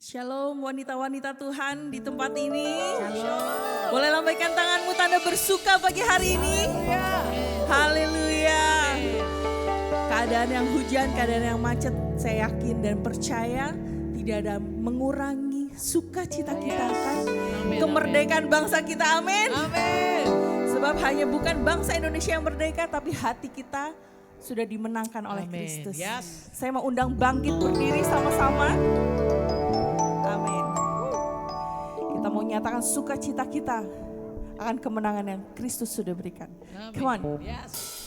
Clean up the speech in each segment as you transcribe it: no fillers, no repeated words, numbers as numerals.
Shalom wanita-wanita Tuhan di tempat ini. Shalom. Boleh lambaikan tanganmu tanda bersuka pagi hari ini. Haleluya. Keadaan yang hujan, keadaan yang macet, saya yakin dan percaya tidak ada mengurangi sukacita kita kan. Kemerdekaan bangsa kita, amin. Amin. Sebab hanya bukan bangsa Indonesia yang merdeka, tapi hati kita sudah dimenangkan oleh Kristus. Yes. Saya mau undang bangkit berdiri sama-sama. Amin. Kita mau nyatakan sukacita kita akan kemenangan yang Kristus sudah berikan. Amen. Come on. Yes.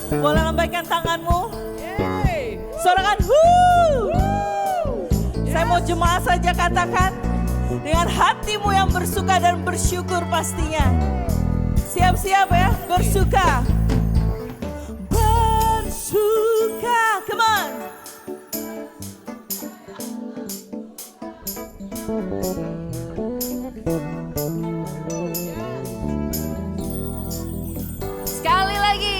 Boleh lambaikan tanganmu. Sorakan Saya mau jemaah saja katakan dengan hatimu yang bersuka dan bersyukur pastinya. Siap-siap ya, bersuka. Bersuka, come on. Sekali lagi.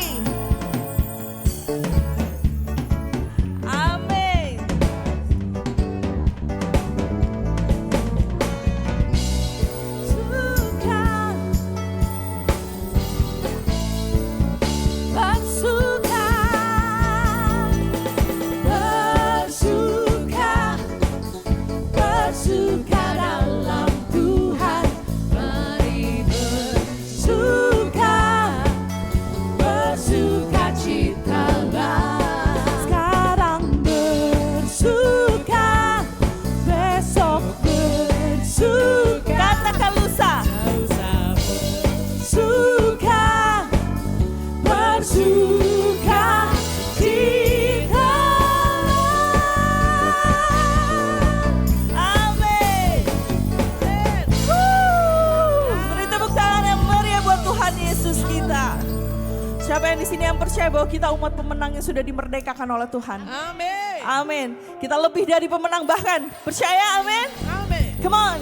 percaya bahwa kita umat pemenang yang sudah dimerdekakan oleh Tuhan. Amin. Amin. Kita lebih dari pemenang bahkan. Percaya, amin. Amin. Come on.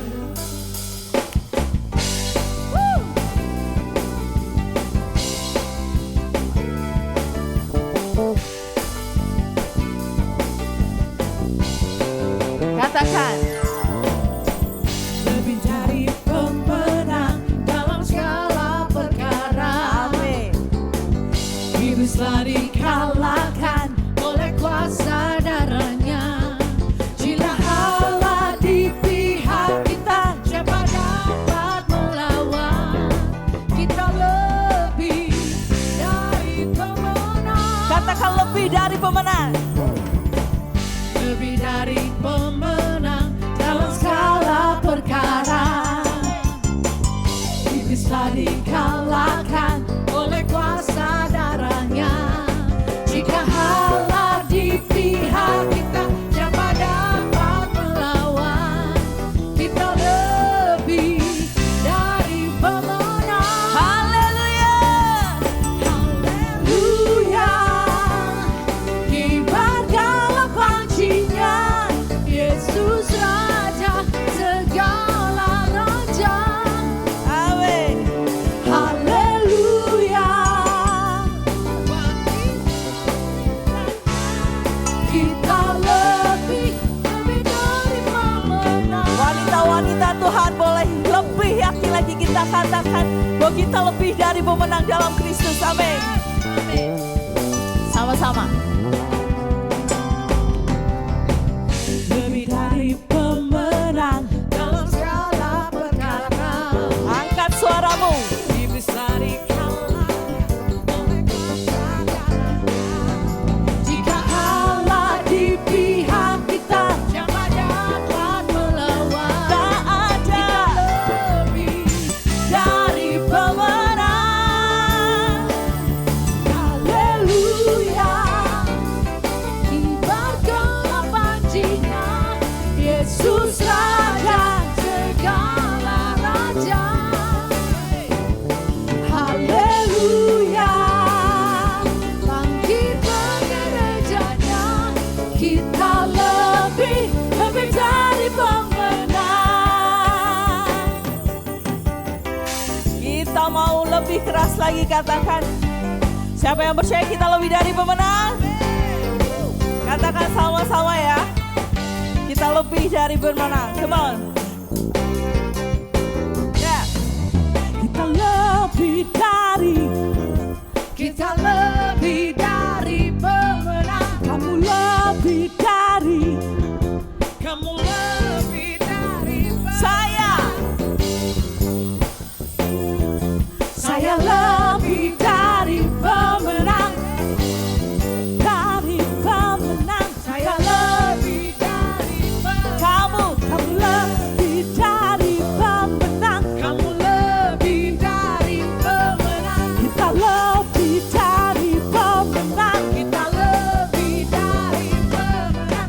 Katakan. Lebih dari pemenang dalam segala perkara. Amin. Iblis telah dikalahkan oleh kuasa darahnya. Jika Allah di pihak kita, siapa dapat melawan? Kita lebih dari pemenang. Katakan lebih dari pemenang. Lebih dari pemenang dalam segala perkara. Iblis telah dikalahkan oleh kuasa darahnya. Jika Allah di pihak kita, siapa dapat melawan? Kita lebih dari pemenang. Haleluya. Haleluya. Kibarkanlah pancinya, Yesus Raja segala raja. Amin. Haleluya. Kita lebih dari pemenang. Wanita-wanita Tuhan boleh lebih yakin lagi kita katakan bahwa kita lebih dari pemenang dalam Kristus. Amin. Sama-sama. Lebih dari pemenang dalam segala perkara. Angkat suaramu. Iblis telah dikalahkan oleh kuasa darahnya. Jika Allah di pihak kita, siapa dapat melawan? Tak ada Lebih dari pemenang. Haleluya. Kibarkanlah pancinya, Yesus Raja segala raja. Haleluya. Bangkitlah gerejanya, kita lebih dari pemenang. Kita mau lebih keras lagi katakan. Siapa yang percaya kita lebih dari pemenang? Katakan sama-sama ya. Kita lebih dari pemenang. Come on. Ya. Kita lebih dari pemenang. Kamu lebih dari Saya lebih dari pemenang. Saya lebih dari pemenang. kamu Lebih dari pemenang. Kamu lebih dari pemenang. Kita lebih dari pemenang. Kita lebih dari pemenang.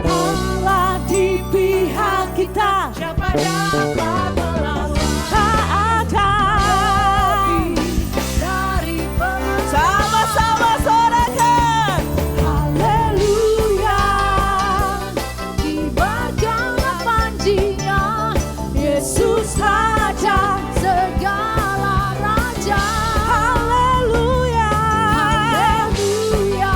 Allah di pihak kita, siapa dapat melawan? Tak ada. Lebih dari pemenang. sama-sama sorakan. Haleluya. Kibarkanlah pancinya, Yesus Raja segala raja. Haleluya. Haleluya.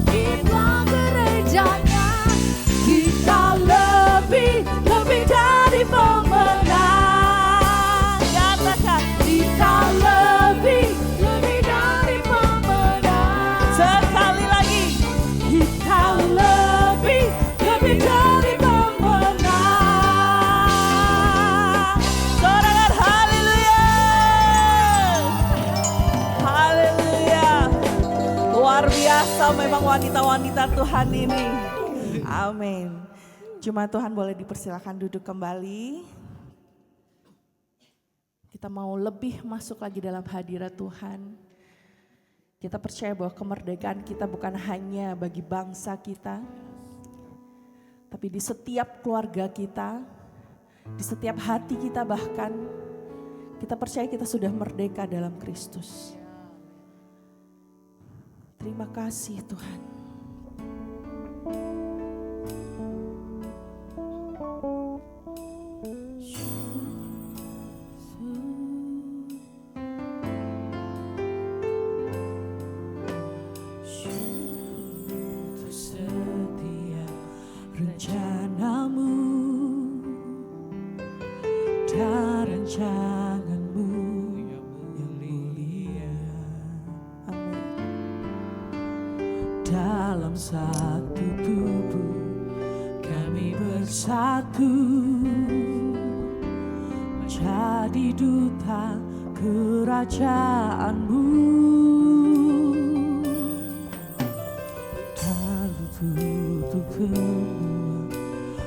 Inilah gerejanya, kita lebih dari pemenang. Katakan Kita lebih dari pemenang. sekali lagi. Kita lebih dari pemenang. Sorakan haleluya. Haleluya. Luar biasa memang wanita-wanita Tuhan ini. Amin. Jemaat Tuhan boleh dipersilakan duduk kembali. Kita mau lebih masuk lagi dalam hadirat Tuhan. Kita percaya bahwa kemerdekaan kita bukan hanya bagi bangsa kita, tapi di setiap keluarga kita, di setiap hati kita bahkan, kita percaya kita sudah merdeka dalam Kristus. Terima kasih Tuhan. Setia rencanamu dan rancanganmu yang mulia. Amin. Dalam satu tubuh kami bersatu, menjadi duta kerajaanmu. Lalu tutup semua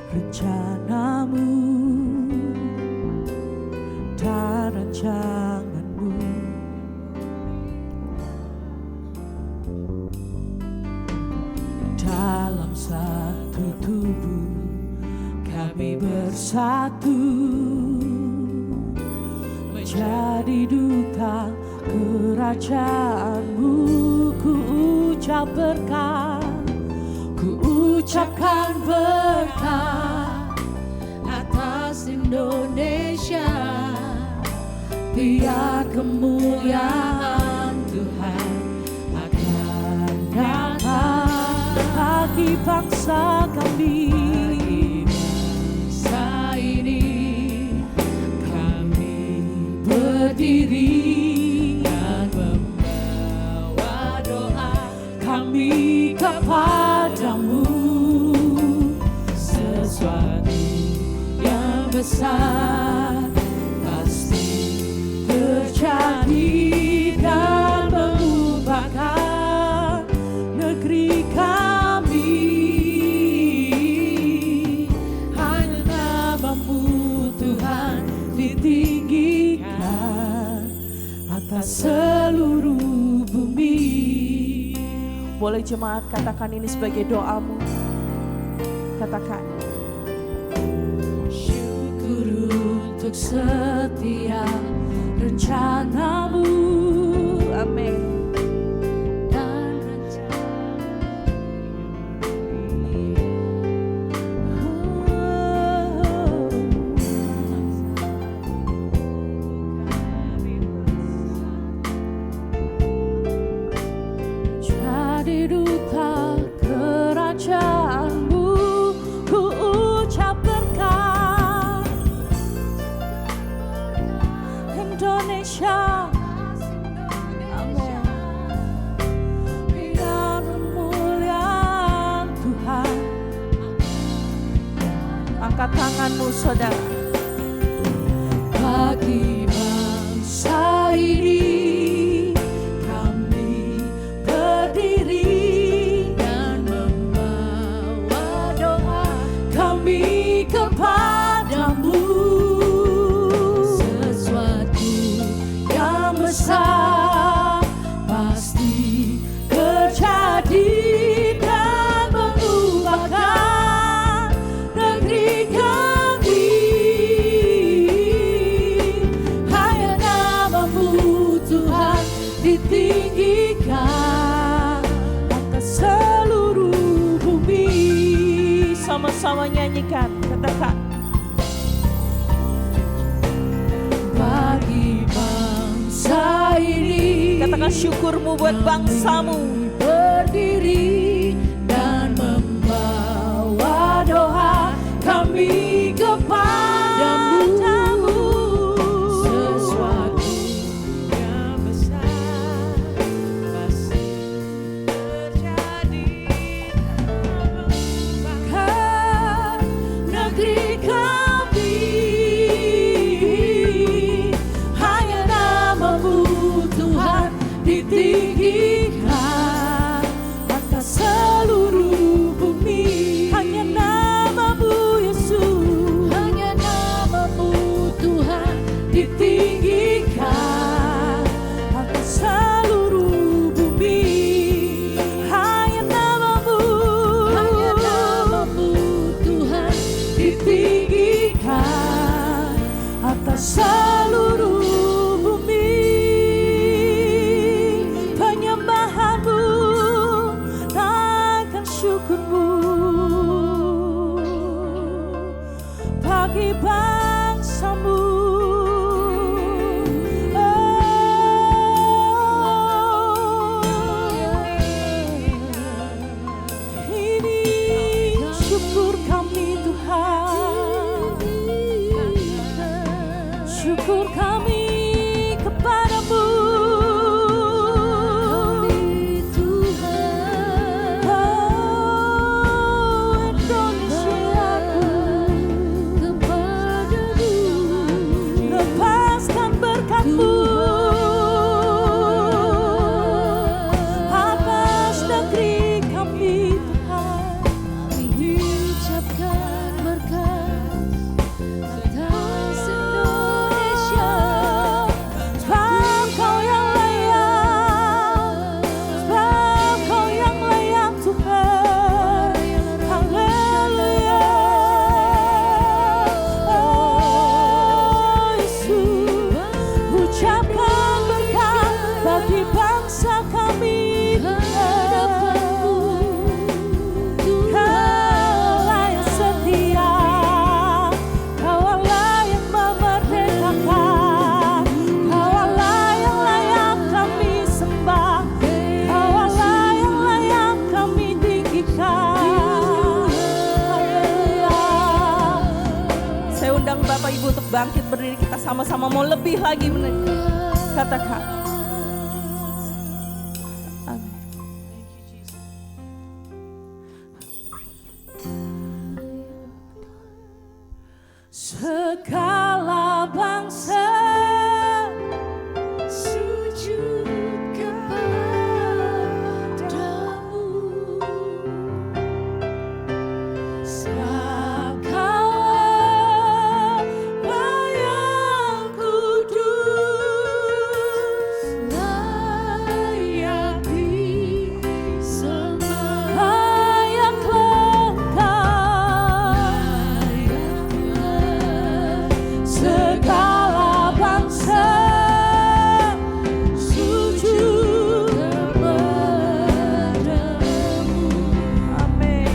rencanamu dan rancanganmu. Dalam satu tubuh kami bersatu, menjadi duta kerajaanmu. Ku ucap berkat, ku ucapkan berkat atas Indonesia. Biar kemuliaan Tuhan akan datang bagi bangsa kami. Bangsa ini kami berdiri dan membawa doa kami kepadamu. Sesuatu yang besar pasti terjadi dan mengubahkan negeri kami. Hanya namamu Tuhan ditinggikan atas seluruh bumi. Boleh jemaat katakan ini sebagai doamu. Katakan. Syukur untuk setiap rencanamu. Amin. Dan jadi duta kerajaanmu. Ku ucap berkat Indonesia. Amin. Biar kemuliaan Tuhan. Angkat tanganmu saudara. Bagi bangsa ini kami berdiri dan membawa doa kami kepadamu. Sesuatu yang besar pasti terjadi dan mengubahkan negeri kami. Hanya namamu Tuhan ditinggikan atas seluruh bumi. Sama-sama nyanyikan. Katakan. Bagi bangsa ini Katakan syukurmu buat bangsamu. berdiri dan membawa doa kami kepadamu. Sesuatu yang besar pasti terjadi bahkan negeri kami. Hanya namamu Tuhan ditinggikan atas hadapanmu. Kaulah yang setia, Kaulah yang memerdekakan, Kaulah yang layak kami sembah, Kaulah yang layak kami tinggikan. Haleluya. Saya undang Bapak Ibu untuk bangkit berdiri, kita sama-sama mau lebih lagi katakan. Amin. Segala bangsa sujud kepadamu. Sebab Kaulah yang kudus, layak disembah, layak lengkap. Segala bangsa sujud kepadamu. Amin.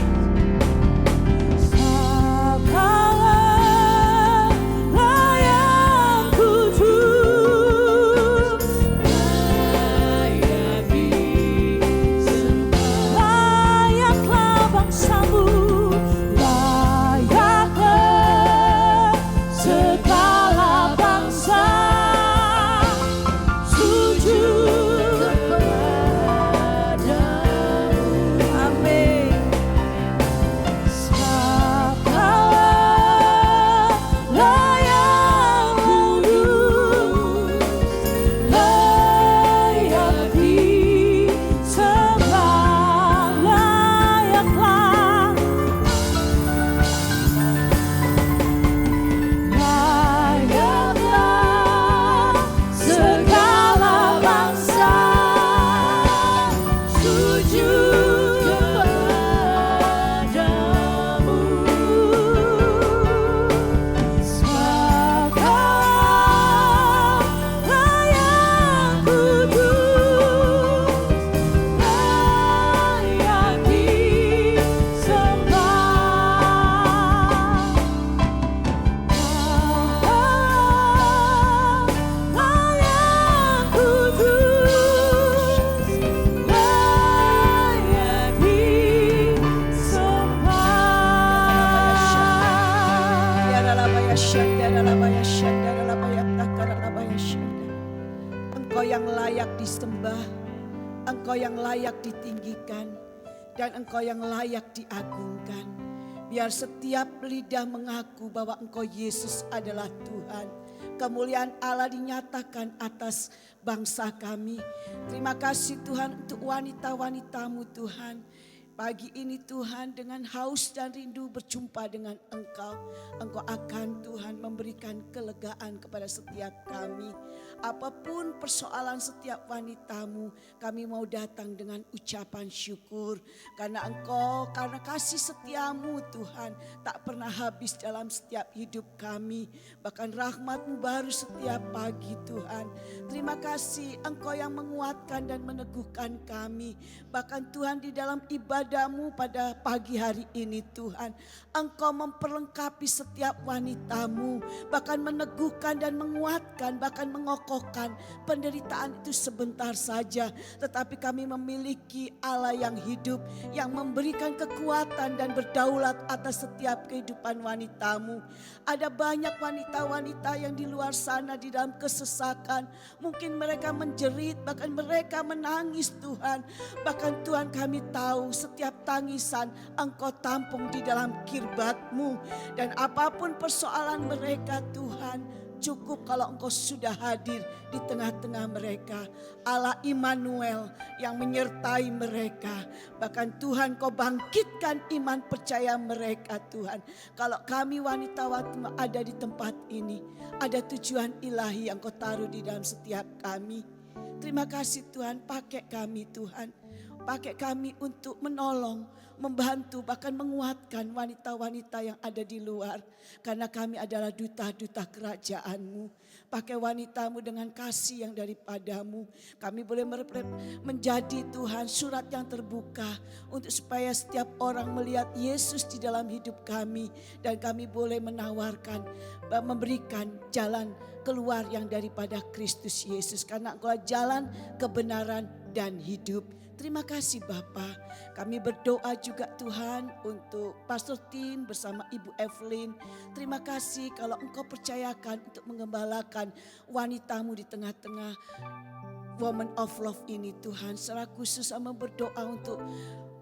Sebab Kaulah yang kudus, layak disembah, layaklah bangsamu, layaklah segala bangsa sujud kepadamu. Amin. Sebab Kaulah yang kudus, layak disembah, layaklah, layaklah segala bangsa sujud kepadamu. Sebab Kaulah yang kudus, layak disembah. Kaulah yang kudus, layak disembah. Ya lalabaya syanda, lalabaya syanda, lalabaya takar, lalabaya syanda. Engkau yang layak disembah, Engkau yang layak ditinggikan, dan Engkau yang layak diagungkan. Biar setiap lidah mengaku bahwa Engkau Yesus adalah Tuhan. Kemuliaan Allah dinyatakan atas bangsa kami. Terima kasih Tuhan untuk wanita-wanita-Mu Tuhan. Pagi ini Tuhan dengan haus dan rindu berjumpa dengan Engkau. Engkau akan Tuhan memberikan kelegaan kepada setiap kami. Apapun persoalan setiap wanita-Mu, kami mau datang dengan ucapan syukur. Karena Engkau, karena kasih setia-Mu Tuhan tak pernah habis dalam setiap hidup kami. Bahkan rahmat-Mu baru setiap pagi Tuhan. Terima kasih Engkau yang menguatkan dan meneguhkan kami. Bahkan Tuhan di dalam ibadah-Mu pada pagi hari ini Tuhan. Engkau memperlengkapi setiap wanita-Mu. Bahkan meneguhkan dan menguatkan, bahkan mengokohkan. Penderitaan itu sebentar saja. Tetapi kami memiliki Allah yang hidup. Yang memberikan kekuatan dan berdaulat atas setiap kehidupan wanita-Mu. Ada banyak wanita-wanita yang di luar sana di dalam kesesakan. Mungkin mereka menjerit, bahkan mereka menangis Tuhan. Bahkan Tuhan kami tahu setiap tangisan Engkau tampung di dalam kirbat-Mu. Dan apapun persoalan mereka Tuhan, cukup kalau Engkau sudah hadir di tengah-tengah mereka. Allah Immanuel yang menyertai mereka. Bahkan Tuhan Kau bangkitkan iman percaya mereka Tuhan. Kalau kami wanita-wanita ada di tempat ini, ada tujuan ilahi yang Kau taruh di dalam setiap kami. Terima kasih Tuhan, pakai kami Tuhan Pakai kami untuk menolong, membantu, bahkan menguatkan wanita-wanita yang ada di luar. Karena kami adalah duta-duta kerajaan-Mu. Pakai wanitamu dengan kasih yang daripadamu. Kami boleh menjadi Tuhan surat yang terbuka. Untuk supaya setiap orang melihat Yesus di dalam hidup kami. Dan kami boleh menawarkan, memberikan jalan keluar yang daripada Kristus Yesus. Karena Engkau jalan kebenaran dan hidup. Terima kasih Bapa. Kami berdoa juga Tuhan untuk Pastor Tim bersama Ibu Evelyn. Terima kasih kalau Engkau percayakan untuk mengembalakan wanitamu di tengah-tengah Woman of Love ini Tuhan. Secara khusus sama berdoa untuk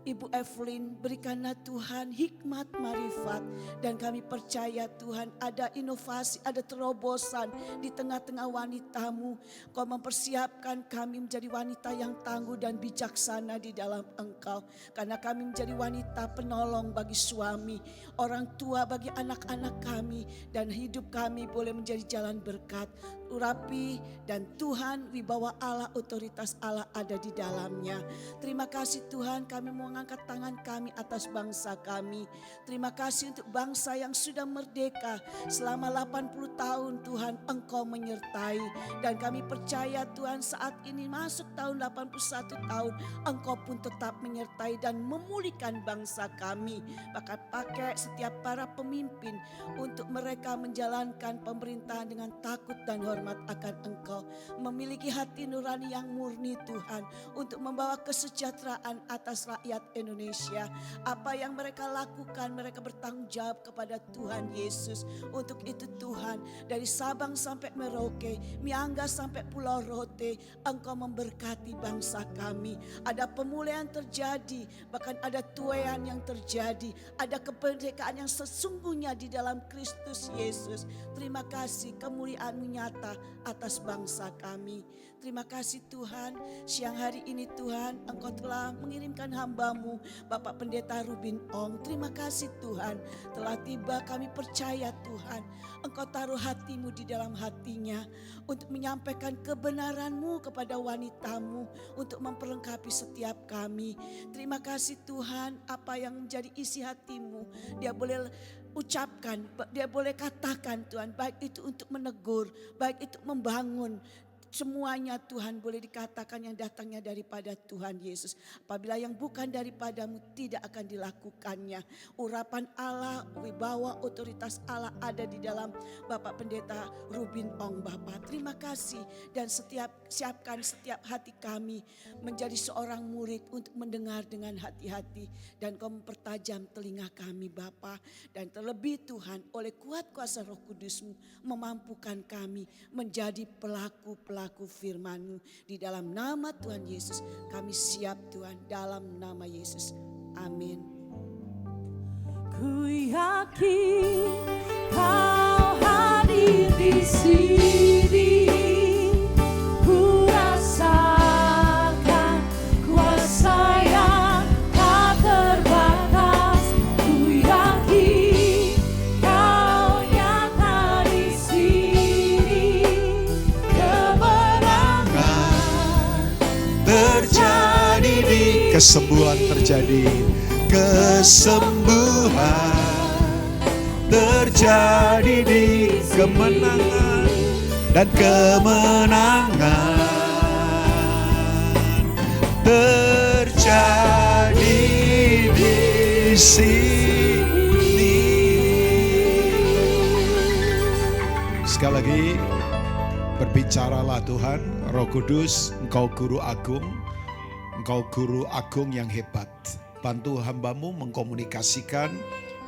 Ibu Evelyn, berikanlah Tuhan hikmat marifat. Dan kami percaya Tuhan ada inovasi, ada terobosan di tengah-tengah wanitamu. Kau mempersiapkan kami menjadi wanita yang tangguh dan bijaksana di dalam Engkau. Karena kami menjadi wanita penolong bagi suami, orang tua bagi anak-anak kami. Dan hidup kami boleh menjadi jalan berkat. Urapi dan Tuhan wibawa Allah, otoritas Allah ada di dalamnya. Terima kasih Tuhan, kami mengangkat tangan kami atas bangsa kami. Terima kasih untuk bangsa yang sudah merdeka selama 80 tahun Tuhan Engkau menyertai. Dan kami percaya Tuhan saat ini masuk tahun 81 tahun Engkau pun tetap menyertai dan memulihkan bangsa kami. Bahkan pakai setiap para pemimpin untuk mereka menjalankan pemerintahan dengan takut dan hormat akan Engkau. Memiliki hati nurani yang murni Tuhan untuk membawa kesejahteraan atas rakyat Indonesia. Apa yang mereka lakukan, mereka bertanggung jawab kepada Tuhan Yesus. Untuk itu Tuhan, dari Sabang sampai Merauke, Miangga sampai Pulau Rote, Engkau memberkati bangsa kami. Ada pemulihan terjadi, bahkan ada tuaian yang terjadi. Ada kemerdekaan yang sesungguhnya di dalam Kristus Yesus. Terima kasih kemuliaan-Mu nyata atas bangsa kami. Terima kasih Tuhan, siang hari ini Tuhan Engkau telah mengirimkan hamba-Mu Bapak Pendeta Rubin Ong. Terima kasih Tuhan, telah tiba, kami percaya Tuhan Engkau taruh hati-Mu di dalam hatinya untuk menyampaikan kebenaran-Mu kepada wanita-Mu, untuk memperlengkapi setiap kami. Terima kasih Tuhan, apa yang menjadi isi hati-Mu dia boleh ucapkan, dia boleh katakan Tuhan, baik itu untuk menegur, baik itu membangun. Semuanya Tuhan boleh dikatakan yang datangnya daripada Tuhan Yesus. Apabila yang bukan daripada-Mu tidak akan dilakukannya. Urapan Allah, wibawa otoritas Allah ada di dalam Bapak Pendeta Rubin Ong Bapak. Terima kasih dan siapkan setiap hati kami menjadi seorang murid untuk mendengar dengan hati-hati. Dan Kau mempertajam telinga kami Bapak. Dan terlebih Tuhan oleh kuat kuasa Roh Kudus-Mu memampukan kami menjadi pelaku-pelaku firman-Mu. Di dalam nama Tuhan Yesus kami siap Tuhan, dalam nama Yesus. Amin. Ku yakin Kau hadir di sini. Ku rasakan kuasa yang tak terbatas. Ku yakin Kau nyata di sini. Terjadi di kesembuhan, terjadi kesembuhan, terjadi di kemenangan dan kemenangan, terjadi di sini. Sekali lagi, berbicaralah Tuhan, Roh Kudus, Engkau Guru Agung, Engkau Guru Agung yang hebat. Bantu hamba-Mu mengkomunikasikan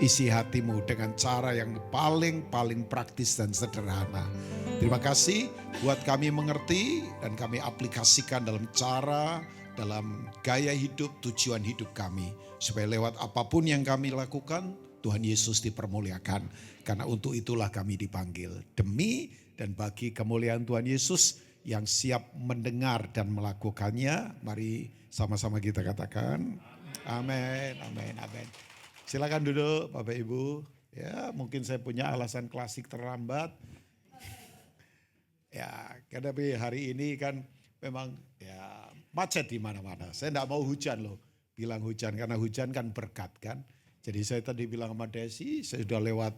isi hati-Mu dengan cara yang paling praktis dan sederhana. Terima kasih buat kami mengerti dan kami aplikasikan dalam cara, dalam gaya hidup, tujuan hidup kami. Supaya lewat apapun yang kami lakukan, Tuhan Yesus dipermuliakan. Karena untuk itulah kami dipanggil. Demi dan bagi kemuliaan Tuhan Yesus yang siap mendengar dan melakukannya. Mari sama-sama kita katakan amin, amin, amin. Silakan duduk Bapak Ibu. Ya, mungkin saya punya alasan klasik terlambat. Ya, karena hari ini kan memang ya macet di mana-mana. Saya enggak mau hujan loh. Bilang hujan, karena hujan kan berkat kan. Jadi saya tadi bilang sama Desi, saya sudah lewat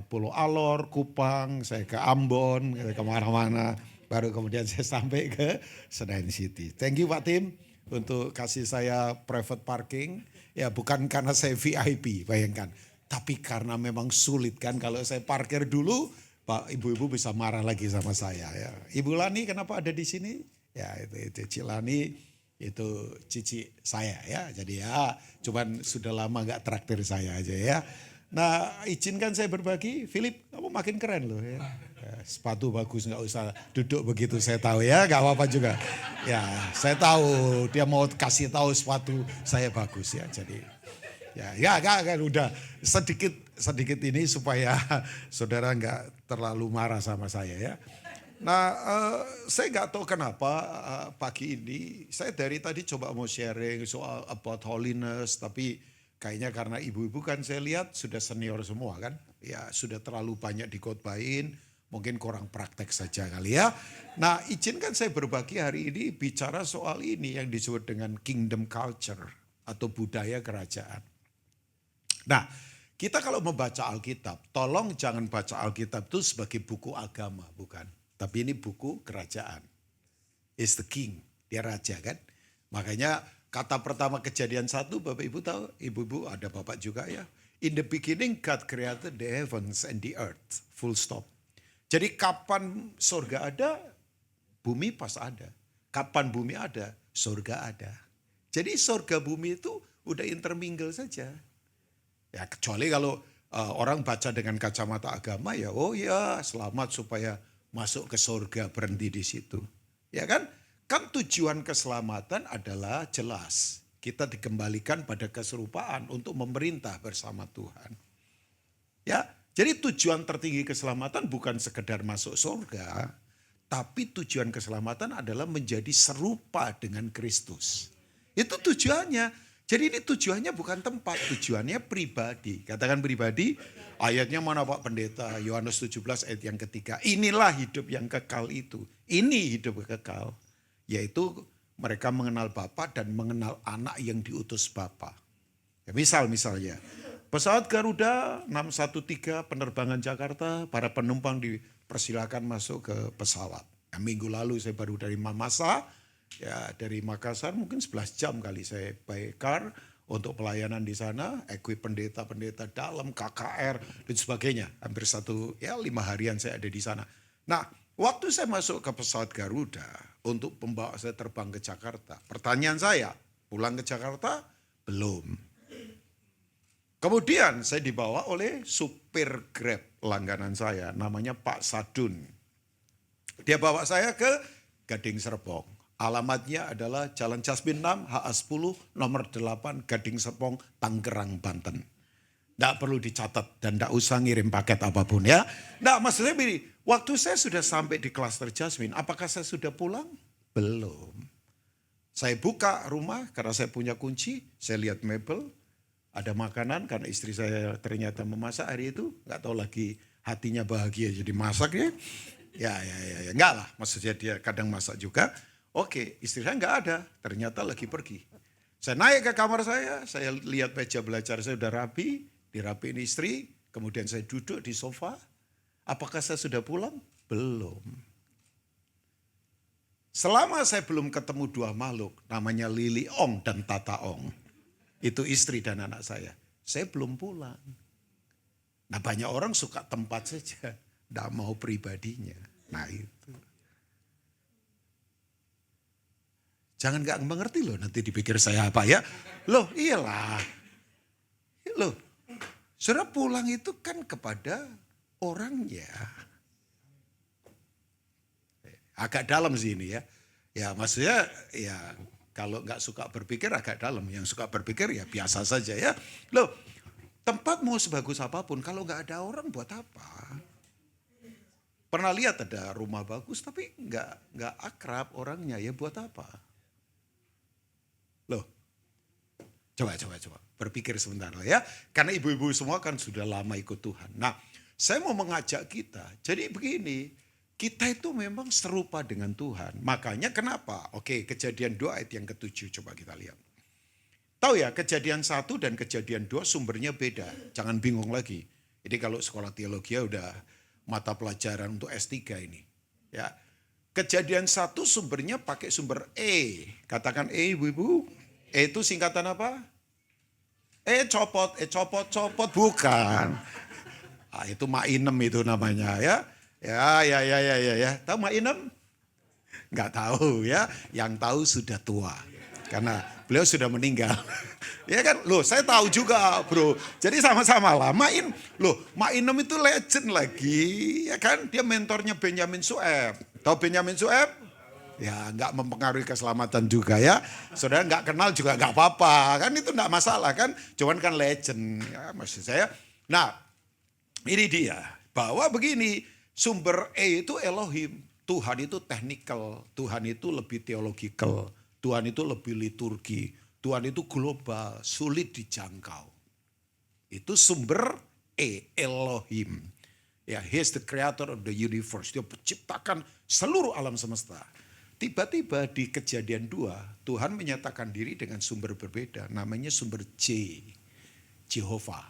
Pulau Alor, Kupang, saya ke Ambon, ke mana-mana. Baru kemudian saya sampai ke Senayan City. Thank you Pak Tim untuk kasih saya private parking. Ya bukan karena saya VIP, bayangkan. Tapi karena memang sulit kan kalau saya parkir dulu, Pak ibu-ibu bisa marah lagi sama saya. Ya. Ibu Lani kenapa ada di sini? Ya itu Cilani itu cici saya ya. Jadi ya cuman sudah lama gak traktir saya aja ya. Nah izinkan saya berbagi, Philip kamu makin keren loh ya. Sepatu bagus gak usah duduk begitu saya tahu ya gak apa-apa juga. Ya saya tahu dia mau kasih tahu sepatu saya bagus ya jadi. Ya kan udah sedikit ini supaya saudara nggak terlalu marah sama saya ya. Nah saya nggak tahu kenapa pagi ini saya dari tadi coba mau sharing soal about holiness tapi kayaknya karena ibu-ibu kan saya lihat sudah senior semua kan. Ya sudah terlalu banyak dikotbahin mungkin kurang praktek saja kali ya. Nah izinkan saya berbagi hari ini bicara soal ini yang disebut dengan kingdom culture atau budaya kerajaan. Nah, kita kalau membaca Alkitab, tolong jangan baca Alkitab itu sebagai buku agama, bukan. Tapi ini buku kerajaan. Is the king, dia raja kan. Makanya kata pertama Kejadian 1, Bapak Ibu tahu, Ibu-ibu ada Bapak juga ya. In the beginning God created the heavens and the earth, full stop. Jadi kapan surga ada, bumi pas ada. Kapan bumi ada, surga ada. Jadi surga bumi itu udah intermingle saja. Ya kecuali kalau orang baca dengan kacamata agama ya oh ya selamat supaya masuk ke surga berhenti di situ. Ya kan? Kan tujuan keselamatan adalah jelas. Kita dikembalikan pada keserupaan untuk memerintah bersama Tuhan. Ya, jadi tujuan tertinggi keselamatan bukan sekedar masuk surga, tapi tujuan keselamatan adalah menjadi serupa dengan Kristus. Itu tujuannya. Jadi ini tujuannya bukan tempat, tujuannya pribadi. Katakan pribadi, ayatnya mana Pak Pendeta? Yohanes 17 ayat yang ketiga. Inilah hidup yang kekal itu. Ini hidup kekal. Yaitu mereka mengenal Bapa dan mengenal anak yang diutus Bapa. Ya, misalnya, pesawat Garuda 613 penerbangan Jakarta, para penumpang dipersilakan masuk ke pesawat. Ya, minggu lalu saya baru dari Mamasa. Ya dari Makassar mungkin 11 jam kali saya by car untuk pelayanan di sana, equip pendeta-pendeta dalam, KKR dan sebagainya. Hampir 5 harian saya ada di sana. Nah waktu saya masuk ke pesawat Garuda untuk pembawa saya terbang ke Jakarta. Pertanyaan saya, pulang ke Jakarta? Belum. Kemudian saya dibawa oleh supir Grab langganan saya, namanya Pak Sadun. Dia bawa saya ke Gading Serpong. Alamatnya adalah Jalan Jasmin 6, HA10, nomor 8, Gading Serpong, Tangerang, Banten. Tidak perlu dicatat dan tidak usah ngirim paket apapun ya. Nah maksudnya begini, waktu saya sudah sampai di klaster Jasmin, apakah saya sudah pulang? Belum. Saya buka rumah karena saya punya kunci, saya lihat mebel, ada makanan karena istri saya ternyata memasak hari itu. Nggak tahu lagi hatinya bahagia jadi masak ya. Ya, enggak lah, maksudnya dia kadang masak juga. Oke, istri saya nggak ada, ternyata lagi pergi. Saya naik ke kamar saya lihat meja belajar saya udah rapi, dirapiin istri, kemudian saya duduk di sofa. Apakah saya sudah pulang? Belum. Selama saya belum ketemu dua makhluk, namanya Lili Ong dan Tata Ong. Itu istri dan anak saya belum pulang. Nah banyak orang suka tempat saja, nggak mau pribadinya. Nah itu. Jangan gak mengerti loh, nanti dipikir saya apa ya. Loh iyalah. Loh, saudara pulang itu kan kepada orangnya. Agak dalam sih ini ya. Ya maksudnya ya kalau gak suka berpikir agak dalam. Yang suka berpikir ya biasa saja ya. Loh, tempat mau sebagus apapun kalau gak ada orang buat apa? Pernah lihat ada rumah bagus tapi gak akrab orangnya ya buat apa? Loh, coba berpikir sebentar lah ya. Karena ibu-ibu semua kan sudah lama ikut Tuhan. Nah, saya mau mengajak kita. Jadi begini, kita itu memang serupa dengan Tuhan. Makanya kenapa? Oke, Kejadian 2 ayat yang ke-7 coba kita lihat. Tahu ya, Kejadian 1 dan Kejadian 2 sumbernya beda. Jangan bingung lagi. Ini kalau sekolah teologi udah mata pelajaran untuk S3 ini. Ya. Kejadian 1 sumbernya pakai sumber E. Katakan E, ibu-ibu. E itu singkatan apa? Copot, copot, bukan. Itu Mainem itu namanya ya. Ya. Tahu Mainem? Enggak tahu ya. Yang tahu sudah tua. Karena beliau sudah meninggal. Ya kan? Loh, saya tahu juga, Bro. Jadi sama-sama lah. Mainem itu legend lagi, ya kan? Dia mentornya Benyamin Sueb. Tahu Benyamin Sueb? Ya, enggak mempengaruhi keselamatan juga ya. Saudara enggak kenal juga enggak apa-apa. Kan itu enggak masalah kan. Cuman kan legend ya, maksud saya. Nah, ini dia. Bahwa begini, sumber E itu Elohim. Tuhan itu technical. Tuhan itu lebih theological. Tuhan itu lebih liturgi. Tuhan itu global, sulit dijangkau. Itu sumber E, Elohim. Ya, He is the creator of the universe. Dia menciptakan seluruh alam semesta. Tiba-tiba di Kejadian 2, Tuhan menyatakan diri dengan sumber berbeda. Namanya sumber J, Jehovah.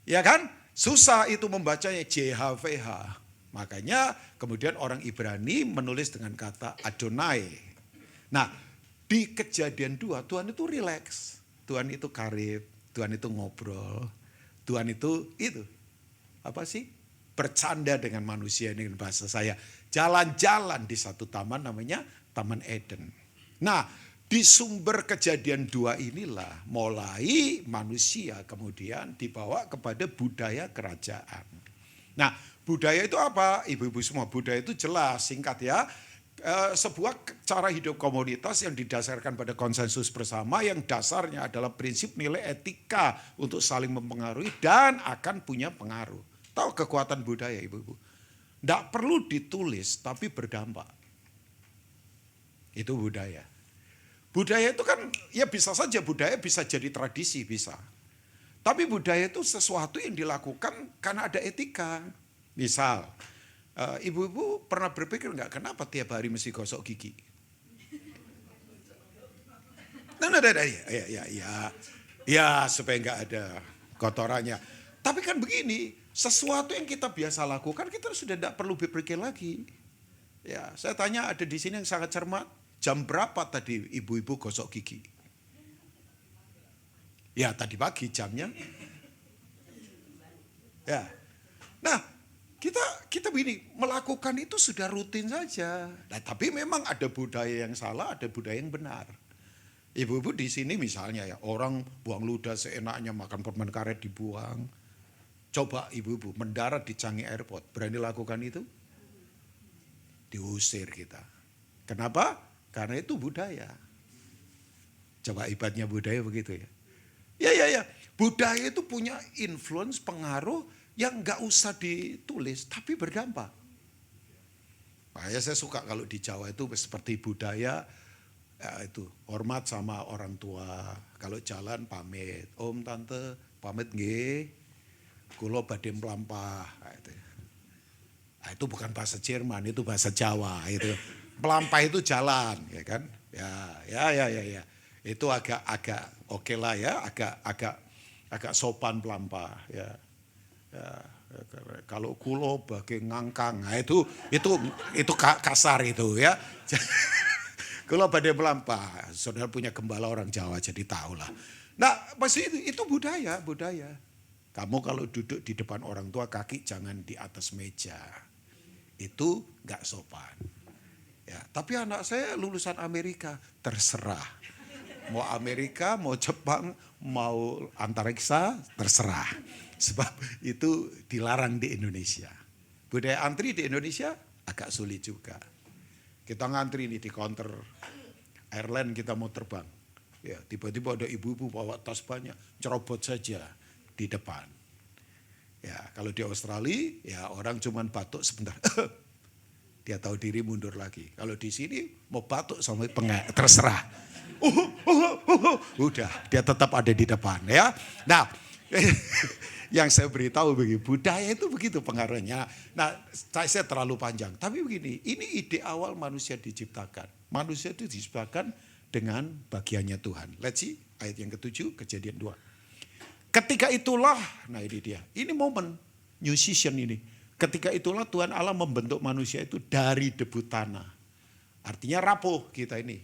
Ya kan? Susah itu membacanya JHVH. Makanya kemudian orang Ibrani menulis dengan kata Adonai. Nah, di Kejadian 2 Tuhan itu rileks. Tuhan itu karib, Tuhan itu ngobrol. Tuhan itu apa sih? Bercanda dengan manusia dengan bahasa saya. Jalan-jalan di satu taman namanya Taman Eden. Nah, di sumber Kejadian 2 inilah mulai manusia kemudian dibawa kepada budaya kerajaan. Nah, budaya itu apa? Ibu-ibu semua, budaya itu jelas, singkat ya. Sebuah cara hidup komunitas yang didasarkan pada konsensus bersama yang dasarnya adalah prinsip nilai etika untuk saling mempengaruhi dan akan punya pengaruh. Tahu kekuatan budaya ibu-ibu? Tidak perlu ditulis tapi berdampak. Itu budaya. Budaya itu kan ya bisa saja budaya bisa jadi tradisi bisa. Tapi budaya itu sesuatu yang dilakukan karena ada etika. Misal, ibu-ibu pernah berpikir enggak kenapa tiap hari mesti gosok gigi? Ya supaya enggak ada kotorannya. Tapi kan begini, sesuatu yang kita biasa lakukan kita sudah tidak perlu berpikir lagi. Ya, saya tanya ada di sini yang sangat cermat, jam berapa tadi ibu-ibu gosok gigi? Ya tadi pagi jamnya. Ya, nah. Kita begini, melakukan itu sudah rutin saja. Nah, tapi memang ada budaya yang salah, ada budaya yang benar. Ibu-ibu di sini misalnya ya, orang buang ludah seenaknya, makan permen karet dibuang. Coba ibu-ibu mendarat di Changi Airport, berani lakukan itu? Diusir kita. Kenapa? Karena itu budaya. Coba ibaratnya budaya begitu ya. Ya. Budaya itu punya influence, pengaruh, yang nggak usah ditulis tapi berdampak. Makanya saya suka kalau di Jawa itu seperti budaya ya itu hormat sama orang tua. Kalau jalan pamit, om tante pamit nggih. Kula badhe mlampah. Nah, itu bukan bahasa Jerman, itu bahasa Jawa itu. Melampah itu jalan, ya kan? Ya. Itu agak oke lah ya, agak sopan melampah ya. Ya, kalau kulo bagi ngangkang, nah itu kasar itu ya. Kulo badhe melampah, saudara punya gembala orang Jawa jadi tahu lah. Nah, pasti itu budaya. Kamu kalau duduk di depan orang tua kaki jangan di atas meja, itu nggak sopan. Ya, tapi anak saya lulusan Amerika terserah. Mau Amerika, mau Jepang, mau antariksa terserah. Sebab itu dilarang di Indonesia. Budaya antri di Indonesia agak sulit juga. Kita ngantri nih di counter airline kita mau terbang. Ya, tiba-tiba ada ibu-ibu bawa tas banyak, cerobot saja di depan. Ya, kalau di Australia ya orang cuman batuk sebentar. Dia tahu diri mundur lagi. Kalau di sini mau batuk sampai terserah. Udah, dia tetap ada di depan ya. Nah, Yang saya beritahu begini, budaya itu begitu pengaruhnya. Nah, saya terlalu panjang. Tapi begini, ini ide awal manusia diciptakan. Manusia itu diciptakan dengan bagiannya Tuhan. Let's see, ayat yang ke-7, Kejadian 2. Ketika itulah, nah ini dia. Ini momen, new season ini. Ketika itulah Tuhan Allah membentuk manusia itu dari debu tanah. Artinya rapuh kita ini.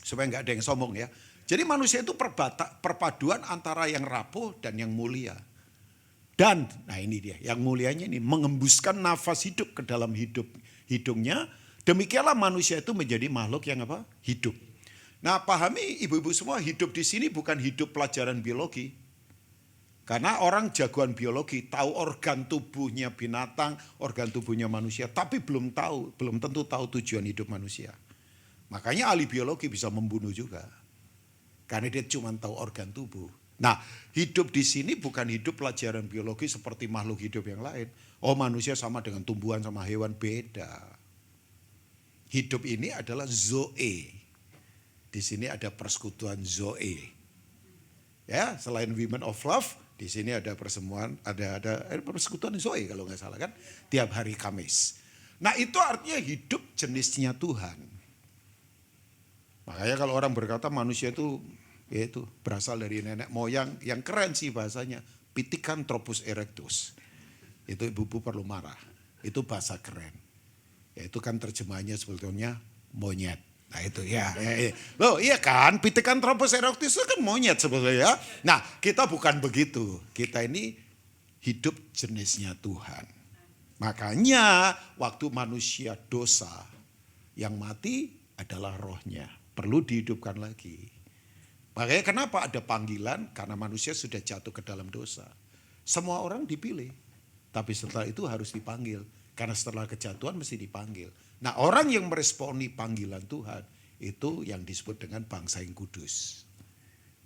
Supaya nggak ada yang sombong ya. Jadi manusia itu perpaduan antara yang rapuh dan yang mulia. Dan, nah ini dia, yang mulianya ini mengembuskan nafas hidup ke dalam hidungnya. Demikianlah manusia itu menjadi makhluk yang apa? Hidup. Nah pahami ibu-ibu semua, hidup di sini bukan hidup pelajaran biologi. Karena orang jagoan biologi, tahu organ tubuhnya binatang, organ tubuhnya manusia. Tapi belum tentu tahu tujuan hidup manusia. Makanya ahli biologi bisa membunuh juga. Karena dia cuma tahu organ tubuh. Nah, hidup di sini bukan hidup pelajaran biologi seperti makhluk hidup yang lain. Oh, manusia sama dengan tumbuhan sama hewan, beda. Hidup ini adalah zoe. Di sini ada persekutuan zoe. Ya, selain women of love, di sini ada persemuan, ada persekutuan zoe kalau nggak salah kan, tiap hari Kamis. Nah, itu artinya hidup jenisnya Tuhan. Makanya kalau orang berkata manusia itu yaitu berasal dari nenek moyang, yang keren sih bahasanya, Pithecanthropus erectus. Itu ibu-ibu perlu marah. Itu bahasa keren. Yaitu kan terjemahannya sebetulnya monyet. Nah itu ya. Loh iya kan, Pithecanthropus erectus itu kan monyet sebetulnya ya. Nah kita bukan begitu. Kita ini hidup jenisnya Tuhan. Makanya waktu manusia dosa, yang mati adalah rohnya. Perlu dihidupkan lagi. Makanya kenapa ada panggilan? Karena manusia sudah jatuh ke dalam dosa. Semua orang dipilih. Tapi setelah itu harus dipanggil. Karena setelah kejatuhan mesti dipanggil. Nah orang yang meresponi panggilan Tuhan, itu yang disebut dengan bangsa yang kudus.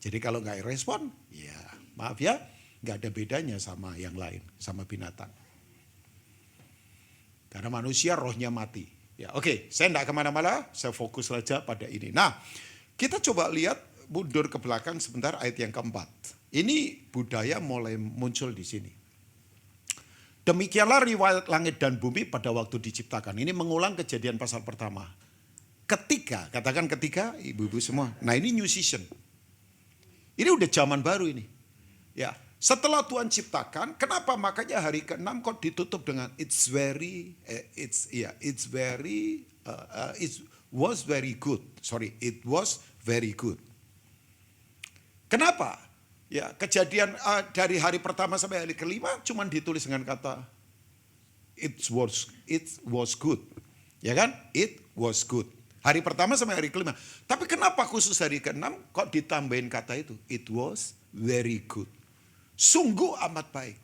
Jadi kalau nggak respon, ya maaf ya, nggak ada bedanya sama yang lain, sama binatang. Karena manusia rohnya mati. Ya, oke, saya tidak kemana-mana, saya fokus saja pada ini. Nah, kita coba lihat mundur ke belakang sebentar ayat yang keempat. Ini budaya mulai muncul di sini. Demikianlah riwayat langit dan bumi pada waktu diciptakan. Ini mengulang Kejadian pasal pertama. Ketika, katakan ketika, ibu-ibu semua. Nah ini new season. Ini udah zaman baru ini. Ya. Setelah Tuhan ciptakan, kenapa makanya hari ke-6 kok ditutup dengan it was very good. Sorry, it was very good. Kenapa? Ya, kejadian dari hari pertama sampai hari ke-5 cuma ditulis dengan kata it was good. Ya kan? It was good. Hari pertama sampai hari ke-5. Tapi kenapa khusus hari ke-6 kok ditambahin kata itu? It was very good. Sungguh amat baik.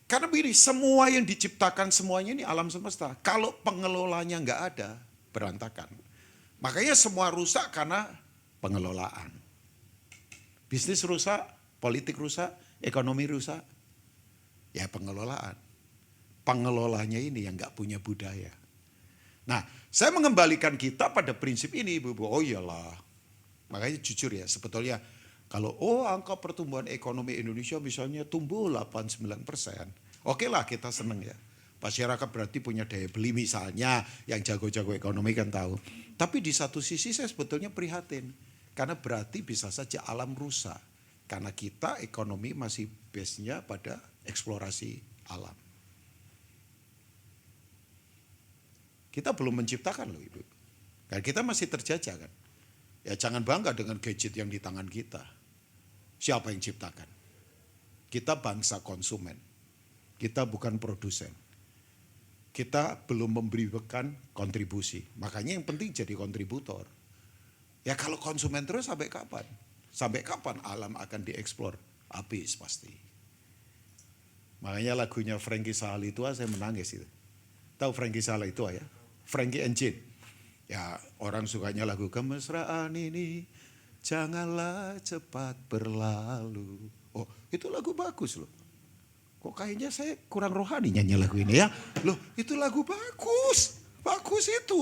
Karena begini, semua yang diciptakan semuanya ini alam semesta. Kalau pengelolanya nggak ada, berantakan. Makanya semua rusak karena pengelolaan. Bisnis rusak, politik rusak, ekonomi rusak. Ya pengelolaan. Pengelolanya ini yang nggak punya budaya. Nah, saya mengembalikan kita pada prinsip ini, Ibu-ibu. Oh iyalah. Makanya jujur ya, sebetulnya kalau angka pertumbuhan ekonomi Indonesia misalnya tumbuh 8-9%. Oke lah kita seneng ya. Masyarakat berarti punya daya beli misalnya, yang jago-jago ekonomi kan tahu. Tapi di satu sisi saya sebetulnya prihatin. Karena berarti bisa saja alam rusak. Karena kita ekonomi masih base-nya pada eksplorasi alam. Kita belum menciptakan loh Ibu. Dan kita masih terjajah kan. Ya jangan bangga dengan gadget yang di tangan kita. Siapa yang ciptakan? Kita bangsa konsumen. Kita bukan produsen. Kita belum memberikan kontribusi. Makanya yang penting jadi kontributor. Ya kalau konsumen terus sampai kapan? Sampai kapan alam akan dieksplor? Habis pasti. Makanya lagunya Frankie Sahal itu saya menangis itu. Tahu Frankie Sahal itu ya? Frankie and Jane. Ya orang sukanya lagu kemesraan ini janganlah cepat berlalu. Oh itu lagu bagus loh. Kok kayaknya saya kurang rohani nyanyi lagu ini ya. Loh itu lagu bagus. Bagus itu.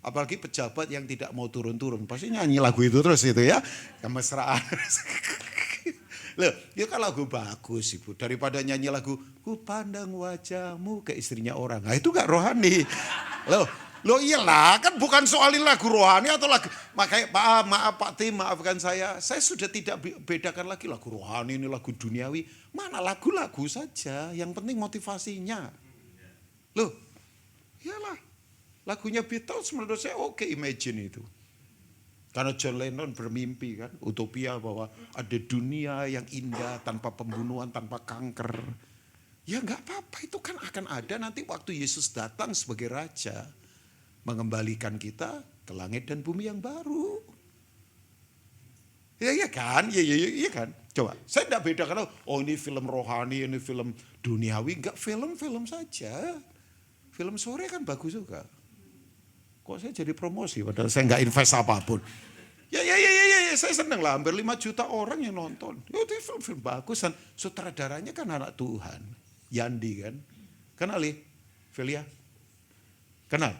Apalagi pejabat yang tidak mau turun-turun. Pasti nyanyi lagu itu terus itu ya. Kemesraan. Loh, itu kan lagu bagus Ibu. Daripada nyanyi lagu, ku pandang wajahmu ke istrinya orang. Nah itu gak rohani. Loh iyalah, kan bukan soalin lagu rohani atau lagu. Makanya maaf Pak Tim, maafkan saya. Saya sudah tidak bedakan lagi lagu rohani, ini lagu duniawi. Mana lagu-lagu saja, yang penting motivasinya. Loh, iyalah. Lagunya Beatles menurut saya oke, Imagine itu. Karena John Lennon bermimpi kan, utopia bahwa ada dunia yang indah tanpa pembunuhan, tanpa kanker. Ya nggak apa-apa, itu kan akan ada nanti waktu Yesus datang sebagai Raja. Mengembalikan kita ke langit dan bumi yang baru. Iya kan, iya kan. Coba, saya tidak bedakan, oh ini film rohani, ini film duniawi. Enggak, film-film saja. Film sore kan bagus juga. Kok saya jadi promosi padahal saya nggak invest apapun. Ya, saya senang lah, hampir 5 juta orang yang nonton. Itu film-film bagus dan sutradaranya kan anak Tuhan. Yandi kan. Kenal ya? Velia? Kenal?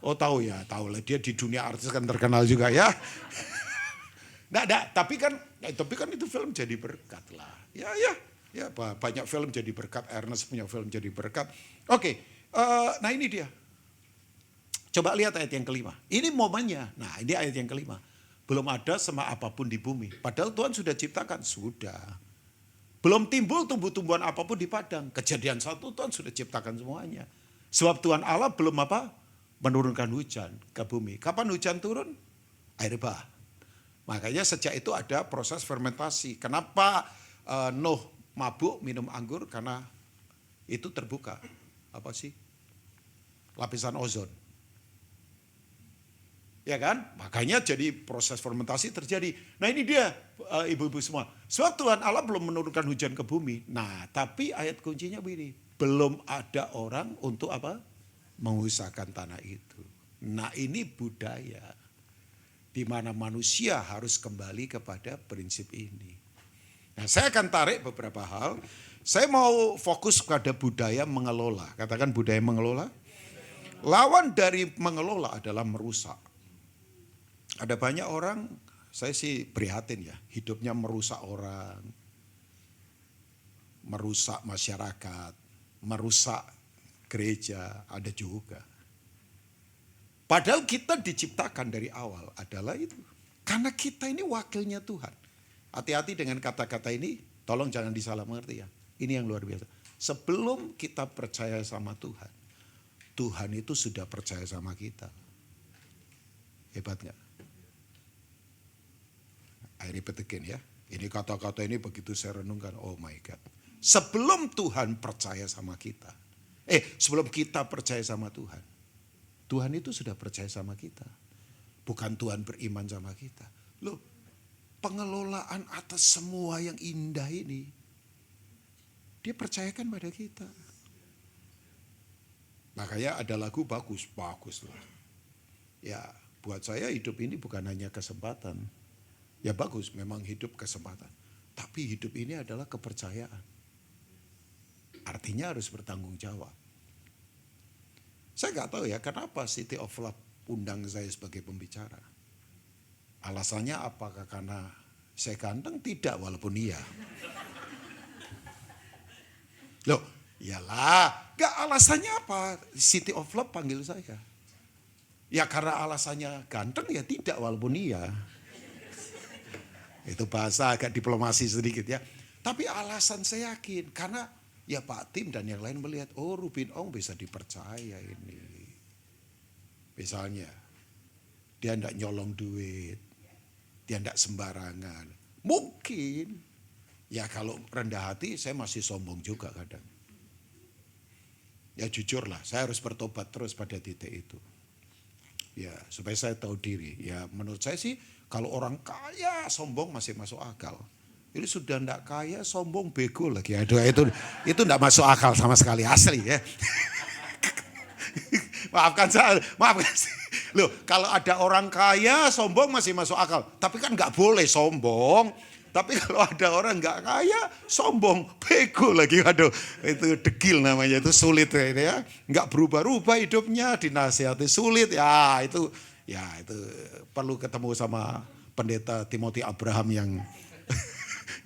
Oh tahu ya, tahu lah. Dia di dunia artis kan terkenal juga ya. Nggak, tapi kan itu film jadi berkat lah. Ya, banyak film jadi berkat. Ernest punya film jadi berkat. Oke, nah ini dia. Coba lihat ayat yang kelima. Ini momennya. Nah ini ayat yang kelima. Belum ada semak apapun di bumi. Padahal Tuhan sudah ciptakan. Sudah. Belum timbul tumbuh-tumbuhan apapun di padang. Kejadian 1 Tuhan sudah ciptakan semuanya. Sebab Tuhan Allah belum menurunkan hujan ke bumi. Kapan hujan turun? Air bah. Makanya sejak itu ada proses fermentasi. Kenapa Nuh mabuk minum anggur? Karena itu terbuka. Apa sih? Lapisan ozon. Ya kan? Makanya jadi proses fermentasi terjadi. Nah ini dia ibu-ibu semua. Sebab Tuhan Allah belum menurunkan hujan ke bumi. Nah tapi ayat kuncinya begini. Belum ada orang untuk apa? Mengusahakan tanah itu. Nah ini budaya. Di mana manusia harus kembali kepada prinsip ini. Nah saya akan tarik beberapa hal. Saya mau fokus pada budaya mengelola. Katakan budaya mengelola. Lawan dari mengelola adalah merusak. Ada banyak orang, saya sih prihatin ya, hidupnya merusak orang, merusak masyarakat, merusak gereja, ada juga. Padahal kita diciptakan dari awal adalah itu. Karena kita ini wakilnya Tuhan. Hati-hati dengan kata-kata ini, tolong jangan disalah mengerti ya. Ini yang luar biasa. Sebelum kita percaya sama Tuhan, Tuhan itu sudah percaya sama kita. Hebat gak? I repeat again ya. Ini kata-kata ini begitu saya renungkan, oh my God. Sebelum Tuhan percaya sama kita. Sebelum kita percaya sama Tuhan. Tuhan itu sudah percaya sama kita. Bukan Tuhan beriman sama kita. Loh, pengelolaan atas semua yang indah ini. Dia percayakan pada kita. Makanya ada lagu bagus lah. Ya buat saya hidup ini bukan hanya kesempatan. Ya bagus, memang hidup kesempatan. Tapi hidup ini adalah kepercayaan. Artinya harus bertanggung jawab. Saya nggak tahu ya kenapa City of Love undang saya sebagai pembicara. Alasannya apakah karena saya ganteng? Tidak, walaupun iya. Loh, iyalah. Nggak, alasannya apa? City of Love panggil saya. Ya karena alasannya ganteng ya tidak, walaupun iya. Itu bahasa agak diplomasi sedikit ya. Tapi alasan saya yakin. Karena ya Pak Tim dan yang lain melihat. Oh Ruben Ong bisa dipercaya ini. Misalnya. Dia tidak nyolong duit. Dia tidak sembarangan. Mungkin. Ya kalau rendah hati saya masih sombong juga kadang. Ya jujurlah. Saya harus bertobat terus pada titik itu. Ya supaya saya tahu diri. Ya menurut saya sih. Kalau orang kaya sombong masih masuk akal. Ini sudah tidak kaya sombong bego lagi. Aduh itu tidak masuk akal sama sekali asli ya. Maafkan saya. Loh kalau ada orang kaya sombong masih masuk akal. Tapi kan nggak boleh sombong. Tapi kalau ada orang nggak kaya sombong bego lagi. Aduh itu degil namanya, itu sulit ya. Nggak berubah-ubah hidupnya, dinasihati sulit ya itu. Ya itu perlu ketemu sama pendeta Timothy Abraham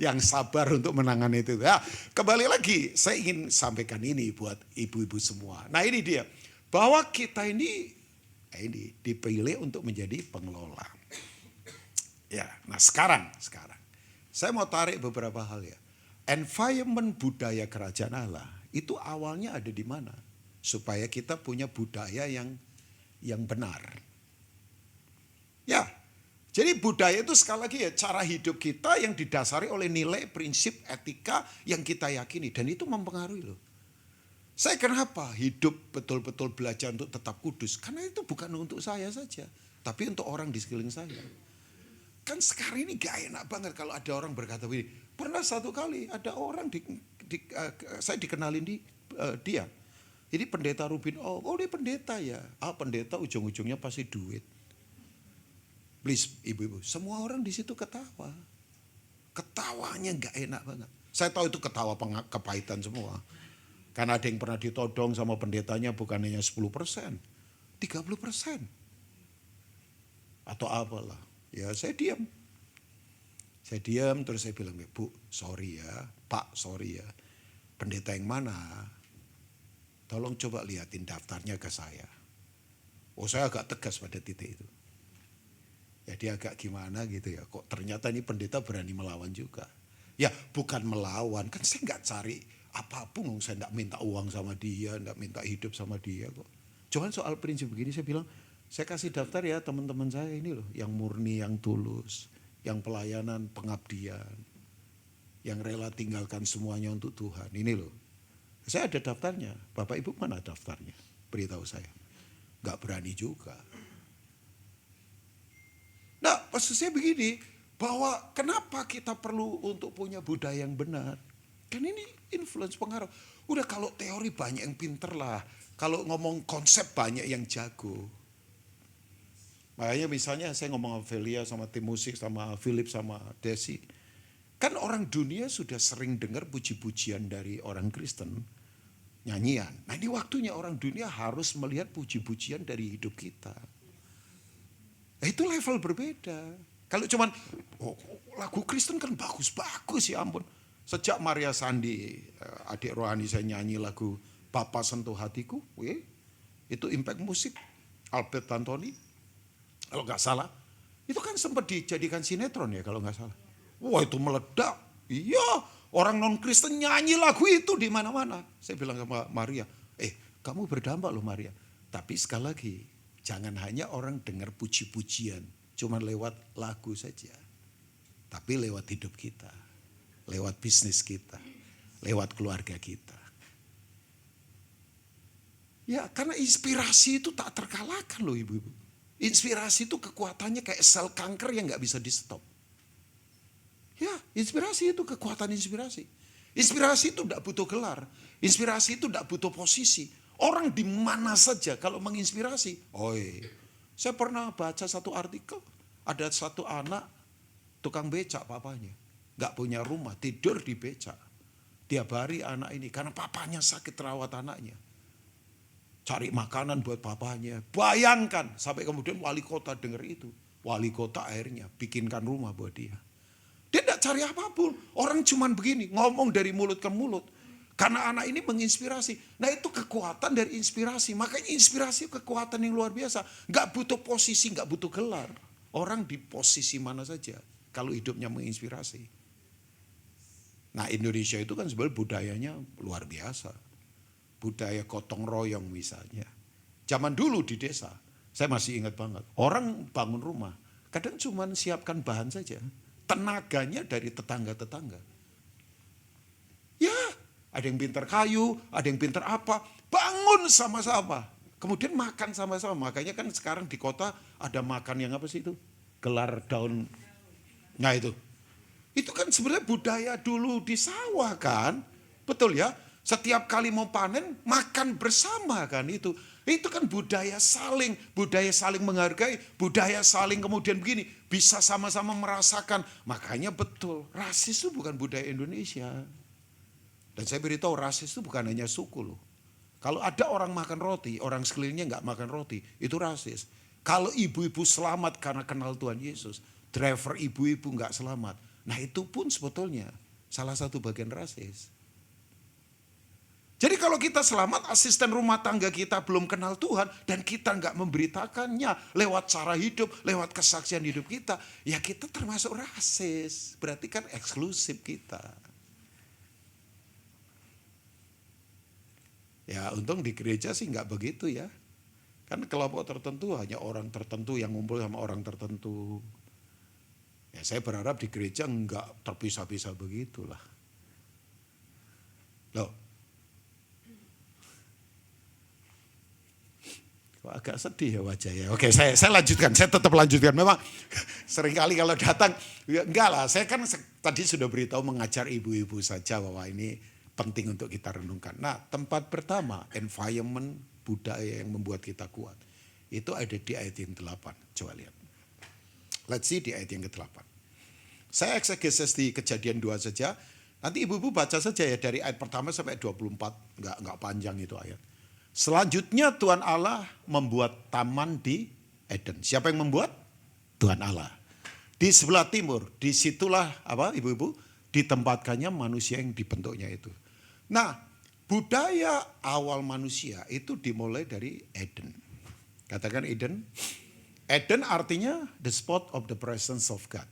yang sabar untuk menangani itu. Ya, kembali lagi, saya ingin sampaikan ini buat ibu-ibu semua. Nah ini dia, bahwa kita ini dipilih untuk menjadi pengelola. Ya, nah sekarang saya mau tarik beberapa hal ya. Environment budaya kerajaan Allah itu awalnya ada di mana? Supaya kita punya budaya yang benar. Ya, jadi budaya itu sekali lagi ya cara hidup kita yang didasari oleh nilai, prinsip, etika yang kita yakini. Dan itu mempengaruhi loh. Saya kenapa hidup betul-betul belajar untuk tetap kudus? Karena itu bukan untuk saya saja, tapi untuk orang di sekeliling saya. Kan sekarang ini gak enak banget kalau ada orang berkata begini. Pernah satu kali ada orang saya dikenalin dia. Jadi pendeta Rubin, oh dia pendeta ya. Pendeta ujung-ujungnya pasti duit. Please ibu-ibu, semua orang di situ ketawa. Ketawanya gak enak banget. Saya tahu itu ketawa kepahitan semua. Karena ada yang pernah ditodong sama pendetanya bukan hanya 10%, 30%. Atau apalah. Ya saya diam. Terus saya bilang, Bu sorry ya, Pak sorry ya. Pendeta yang mana? Tolong coba liatin daftarnya ke saya. Oh saya agak tegas pada titik itu. Jadi agak gimana gitu ya. Kok ternyata ini pendeta berani melawan juga. Ya bukan melawan, kan saya gak cari apapun. Saya gak minta uang sama dia, gak minta hidup sama dia kok. Cuman soal prinsip begini saya bilang, saya kasih daftar ya teman-teman saya ini loh. Yang murni, yang tulus, yang pelayanan, pengabdian. Yang rela tinggalkan semuanya untuk Tuhan. Ini loh. Saya ada daftarnya. Bapak Ibu mana daftarnya? Beritahu saya. Gak berani juga. Nah maksud saya begini. Bahwa kenapa kita perlu untuk punya budaya yang benar. Kan ini influence pengaruh. Udah kalau teori banyak yang pinter lah. Kalau ngomong konsep banyak yang jago. Makanya misalnya saya ngomong sama Velia, sama tim musik, sama Philip, sama Desi. Kan orang dunia sudah sering dengar puji-pujian dari orang Kristen, nyanyian. Nah ini waktunya orang dunia harus melihat puji-pujian dari hidup kita. Nah, itu level berbeda. Kalau cuman lagu Kristen kan bagus-bagus ya ampun. Sejak Maria Sandi, adik rohani saya nyanyi lagu Bapa Sentuh Hatiku, itu Impact Musik, Albert Tantoni. Kalau nggak salah, itu kan sempat dijadikan sinetron ya kalau nggak salah. Wah itu meledak. Iya, orang non-Kristen nyanyi lagu itu di mana-mana. Saya bilang sama Maria, kamu berdampak loh Maria. Tapi sekali lagi, jangan hanya orang dengar puji-pujian, cuma lewat lagu saja. Tapi lewat hidup kita, lewat bisnis kita, lewat keluarga kita. Ya karena inspirasi itu tak terkalahkan loh ibu-ibu. Inspirasi itu kekuatannya kayak sel kanker yang gak bisa di stop. Ya inspirasi itu kekuatan inspirasi. Inspirasi itu gak butuh gelar. Inspirasi itu gak butuh posisi. Orang di mana saja kalau menginspirasi. Saya pernah baca satu artikel. Ada satu anak tukang becak papanya. Gak punya rumah, tidur di becak. Tiap hari anak ini karena papanya sakit rawat anaknya. Cari makanan buat papanya. Bayangkan sampai kemudian wali kota dengar itu. Wali kota akhirnya bikinkan rumah buat dia. Dia tidak cari apapun. Orang cuman begini ngomong dari mulut ke mulut. Karena anak ini menginspirasi. Nah itu kekuatan dari inspirasi. Makanya inspirasi kekuatan yang luar biasa. Gak butuh posisi, gak butuh gelar. Orang di posisi mana saja. Kalau hidupnya menginspirasi. Nah Indonesia itu kan sebenarnya budayanya luar biasa. Budaya gotong royong misalnya. Zaman dulu di desa, saya masih ingat banget. Orang bangun rumah, kadang cuma siapkan bahan saja. Tenaganya dari tetangga-tetangga. Ya, ada yang pintar kayu, ada yang pintar apa. Bangun sama-sama. Kemudian makan sama-sama. Makanya kan sekarang di kota ada makan yang apa sih itu? Gelar daun. Nah itu. Itu kan sebenarnya budaya dulu di sawah kan. Betul ya? Setiap kali mau panen, makan bersama kan itu. Itu kan budaya saling menghargai, budaya saling kemudian begini. Bisa sama-sama merasakan. Makanya betul, rasis itu bukan budaya Indonesia. Dan saya beritahu rasis itu bukan hanya suku loh. Kalau ada orang makan roti, orang sekelilingnya nggak makan roti, itu rasis. Kalau ibu-ibu selamat karena kenal Tuhan Yesus, driver ibu-ibu nggak selamat. Nah itu pun sebetulnya salah satu bagian rasis. Jadi kalau kita selamat, asisten rumah tangga kita belum kenal Tuhan dan kita nggak memberitakannya lewat cara hidup, lewat kesaksian hidup kita, ya kita termasuk rasis. Berarti kan eksklusif kita. Ya untung di gereja sih nggak begitu ya. Kan kelompok tertentu hanya orang tertentu yang ngumpul sama orang tertentu. Ya saya berharap di gereja nggak terpisah-pisah begitulah. Loh. Agak sedih ya wajahnya. Oke, saya lanjutkan, saya tetap lanjutkan. Memang seringkali kalau datang, ya enggak lah. Saya kan tadi sudah beritahu mengajar ibu-ibu saja bahwa ini penting untuk kita renungkan. Nah, tempat pertama, environment budaya yang membuat kita kuat. Itu ada di ayat yang 8. Coba lihat. Let's see di ayat yang ke-8. Saya eksegesis di Kejadian 2 saja. Nanti ibu-ibu baca saja ya dari ayat pertama sampai 24. Enggak panjang itu ayat. Selanjutnya Tuhan Allah membuat taman di Eden. Siapa yang membuat? Tuhan Allah. Di sebelah timur, disitulah apa ibu-ibu? Ditempatkannya manusia yang dibentuknya itu. Nah, budaya awal manusia itu dimulai dari Eden. Katakan Eden. Eden artinya the spot of the presence of God.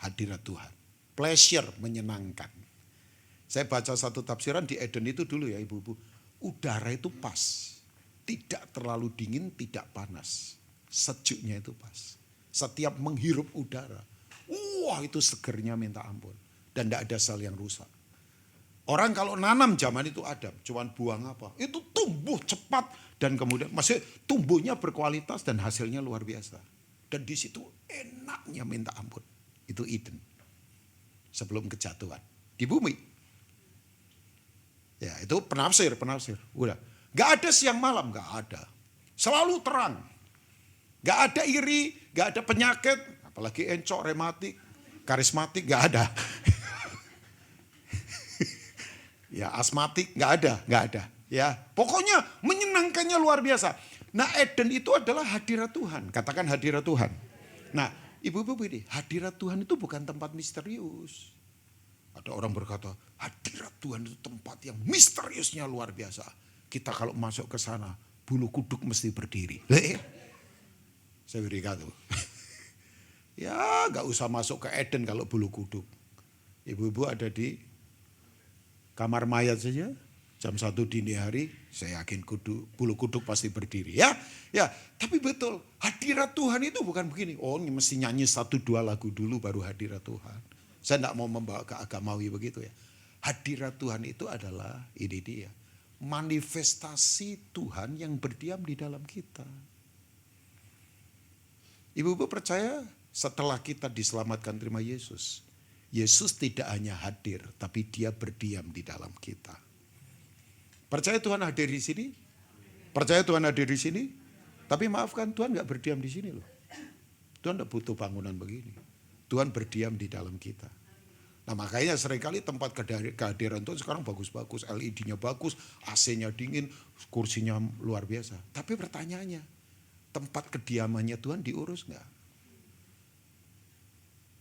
Hadirat Tuhan. Pleasure, menyenangkan. Saya baca satu tafsiran di Eden itu dulu ya ibu-ibu. Udara itu pas, tidak terlalu dingin, tidak panas. Sejuknya itu pas. Setiap menghirup udara, wah itu segernya minta ampun. Dan tidak ada sel yang rusak. Orang kalau nanam zaman itu Adam, cuman buang apa? Itu tumbuh cepat dan kemudian masih tumbuhnya berkualitas dan hasilnya luar biasa. Dan di situ enaknya minta ampun. Itu Eden. Sebelum kejatuhan di bumi. Ya itu penafsir. Udah. Gak ada siang malam, gak ada. Selalu terang. Gak ada iri, gak ada penyakit. Apalagi encok, rematik, karismatik, gak ada. Ya asmatik, gak ada. Ya pokoknya menyenangkannya luar biasa. Nah Eden itu adalah hadirat Tuhan. Katakan hadirat Tuhan. Nah ibu-ibu begini, hadirat Tuhan itu bukan tempat misterius. Ada orang berkata, hadirat Tuhan itu tempat yang misteriusnya luar biasa. Kita kalau masuk ke sana, bulu kuduk mesti berdiri. Saya beri kata. Ya gak usah masuk ke Eden kalau bulu kuduk. Ibu-ibu ada di kamar mayat saja, jam 1 dini hari, saya yakin bulu kuduk pasti berdiri. Ya, tapi betul, hadirat Tuhan itu bukan begini. Oh ini mesti nyanyi 1-2 lagu dulu baru hadirat Tuhan. Saya tidak mau membawa ke agamawi begitu ya. Hadirat Tuhan itu adalah, ini dia, manifestasi Tuhan yang berdiam di dalam kita. Ibu-ibu percaya setelah kita diselamatkan terima Yesus, Yesus tidak hanya hadir, tapi dia berdiam di dalam kita. Percaya Tuhan hadir di sini? Percaya Tuhan hadir di sini? Tapi maafkan, Tuhan gak berdiam di sini loh. Tuhan gak butuh bangunan begini. Tuhan berdiam di dalam kita. Nah makanya seringkali tempat kehadiran Tuhan sekarang bagus-bagus. LED-nya bagus, AC-nya dingin, kursinya luar biasa. Tapi pertanyaannya, tempat kediamannya Tuhan diurus enggak?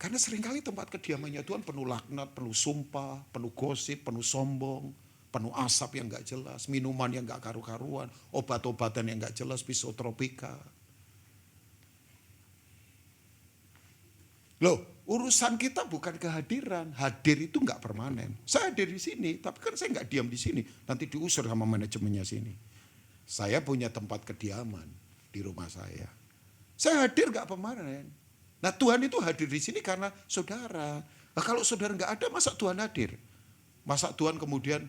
Karena seringkali tempat kediamannya Tuhan penuh laknat, penuh sumpah, penuh gosip, penuh sombong, penuh asap yang enggak jelas, minuman yang enggak karu-karuan, obat-obatan yang enggak jelas, psikotropika. Loh, urusan kita bukan kehadiran. Hadir itu enggak permanen. Saya hadir di sini, tapi kan saya enggak diam di sini. Nanti diusir sama manajemennya sini. Saya punya tempat kediaman di rumah saya. Saya hadir enggak permanen. Nah Tuhan itu hadir di sini karena saudara. Nah, kalau saudara enggak ada, masa Tuhan hadir? Masa Tuhan kemudian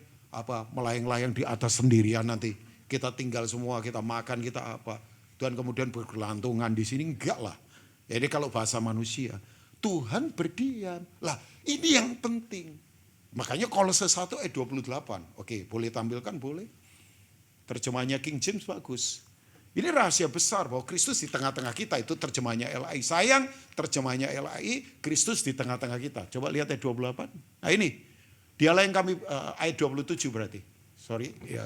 melayang-layang di atas sendirian nanti. Kita tinggal semua, kita makan, kita apa. Tuhan kemudian bergelantungan di sini, enggak lah. Jadi kalau bahasa manusia, Tuhan berdiam. Lah ini yang penting. Makanya Kolose 1 ayat 28. Oke boleh tampilkan boleh. Terjemahannya King James bagus. Ini rahasia besar bahwa Kristus di tengah-tengah kita. Itu terjemahannya LAI. Sayang terjemahannya LAI, Kristus di tengah-tengah kita. Coba lihat ayat 28. Nah ini. Dialah yang kami, ayat 27 berarti. Sorry ya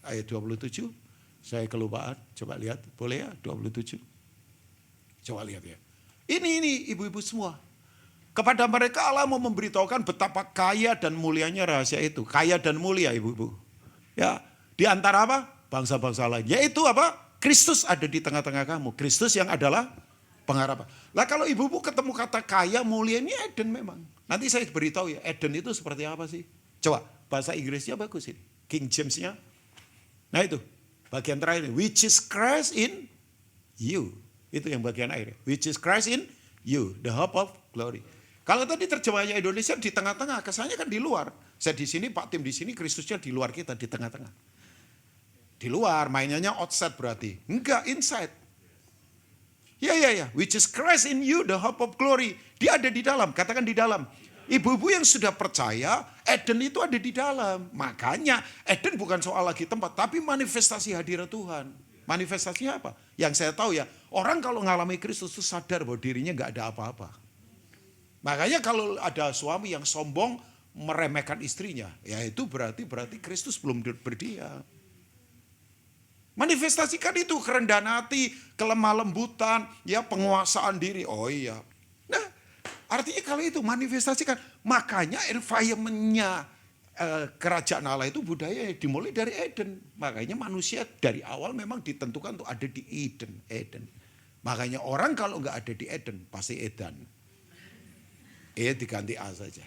ayat 27. Saya kelupaan. Coba lihat boleh ya 27. Coba lihat ya. Ini ibu-ibu semua. Kepada mereka Allah mau memberitahukan betapa kaya dan mulianya rahasia itu. Kaya dan mulia ibu-ibu. Ya, di antara apa? Bangsa-bangsa lain. Yaitu apa? Kristus ada di tengah-tengah kamu. Kristus yang adalah pengharapan. Lah kalau ibu-ibu ketemu kata kaya, mulia, ini Eden memang. Nanti saya beritahu ya, Eden itu seperti apa sih? Coba, bahasa Inggrisnya bagus ini. King James-nya. Nah itu, bagian terakhir. Which is Christ in you. Itu yang bagian akhir. Which is Christ in you. The hope of glory. Kalau tadi terjemahnya Indonesia di tengah-tengah, kesannya kan di luar. Saya di sini, Pak Tim di sini, Kristusnya di luar kita, di tengah-tengah. Di luar, mainannya outside berarti. Enggak, inside. Ya. Which is Christ in you, the hope of glory. Dia ada di dalam, katakan di dalam. Ibu-ibu yang sudah percaya, Eden itu ada di dalam. Makanya Eden bukan soal lagi tempat, tapi manifestasi hadirat Tuhan. Manifestasinya apa? Yang saya tahu ya, orang kalau mengalami Kristus itu sadar bahwa dirinya nggak ada apa-apa. Makanya kalau ada suami yang sombong meremehkan istrinya, ya itu berarti Kristus belum berdiam. Manifestasikan itu kerendahan hati, kelemah lembutan, ya penguasaan diri. Oh iya. Nah, artinya kalau itu manifestasikan, makanya environment-nya kerajaan Allah itu budaya dimulai dari Eden. Makanya manusia dari awal memang ditentukan untuk ada di Eden. Makanya orang kalau nggak ada di Eden pasti Edan. Diganti A saja.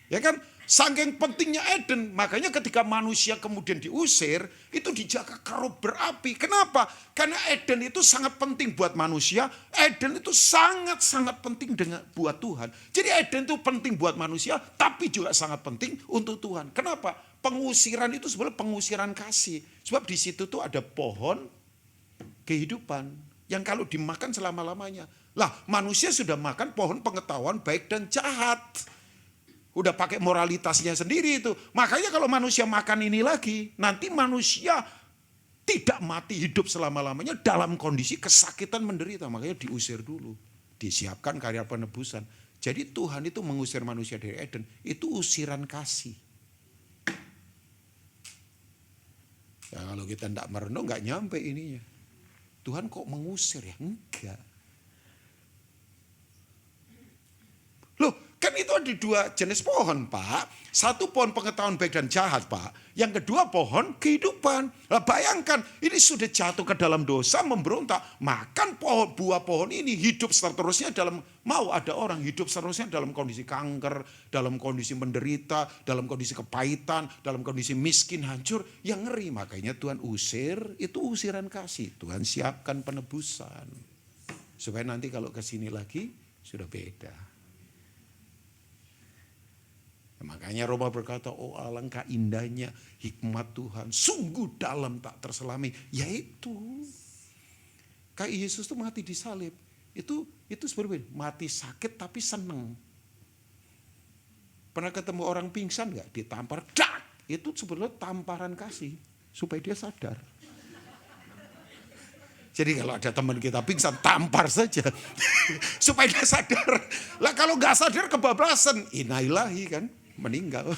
Ya kan, saking pentingnya Eden, makanya ketika manusia kemudian diusir, itu dijaga kerup berapi. Kenapa? Karena Eden itu sangat penting buat manusia, Eden itu sangat-sangat penting buat Tuhan. Jadi Eden itu penting buat manusia, tapi juga sangat penting untuk Tuhan. Kenapa? Pengusiran itu sebenarnya pengusiran kasih. Sebab di situ tuh ada pohon kehidupan yang kalau dimakan selama-lamanya. Lah, manusia sudah makan pohon pengetahuan baik dan jahat. Udah pakai moralitasnya sendiri itu. Makanya kalau manusia makan ini lagi, nanti manusia tidak mati hidup selama-lamanya dalam kondisi kesakitan menderita. Makanya diusir dulu. Disiapkan karya penebusan. Jadi Tuhan itu mengusir manusia dari Eden. Itu usiran kasih. Ya, kalau kita tidak merenung nggak nyampe ininya. Tuhan kok mengusir ya? Enggak. Loh, kan itu ada dua jenis pohon, Pak. Satu pohon pengetahuan baik dan jahat, Pak. Yang kedua pohon kehidupan. Nah, bayangkan, ini sudah jatuh ke dalam dosa, memberontak. Makan buah pohon ini, hidup seterusnya dalam, mau ada orang hidup seterusnya dalam kondisi kanker, dalam kondisi menderita, dalam kondisi kepahitan, dalam kondisi miskin, hancur. Yang ngeri, makanya Tuhan usir, itu usiran kasih. Tuhan siapkan penebusan. Supaya nanti kalau ke sini lagi, sudah beda. Makanya Roma berkata, oh alangkah indahnya hikmat Tuhan. Sungguh dalam tak terselami. Yaitu, kayak Yesus itu mati di salib. Itu sebenarnya mati sakit tapi seneng. Pernah ketemu orang pingsan gak? Ditampar, dak! Itu sebenarnya tamparan kasih. Supaya dia sadar. Jadi kalau ada teman kita pingsan, tampar saja. Supaya dia sadar. Lah kalau gak sadar kebablasan, innalillahi kan. Meninggal.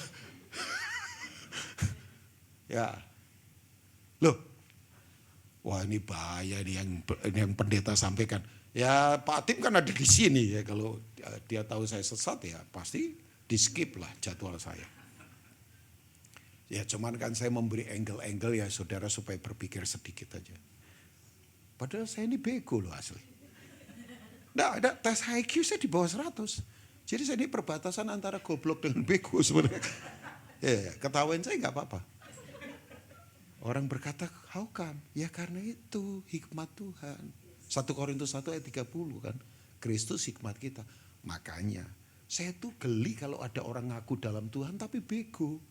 Ya. Loh. Wah ini bahaya nih yang pendeta sampaikan. Ya Pak Tim kan ada di sini ya. Kalau dia tahu saya sesat ya pasti di skip lah jadwal saya. Ya cuman kan saya memberi angle-angle ya saudara supaya berpikir sedikit aja. Padahal saya ini bego loh asli. Nah, ada tes IQ saya di bawah 100. Jadi saya ini perbatasan antara goblok dengan bego sebenarnya. Ya, ketahuan saya nggak apa-apa. Orang berkata, how come? Ya karena itu hikmat Tuhan. 1 Korintus 1 ayat 30 kan. Kristus hikmat kita. Makanya saya tuh geli kalau ada orang ngaku dalam Tuhan tapi bego.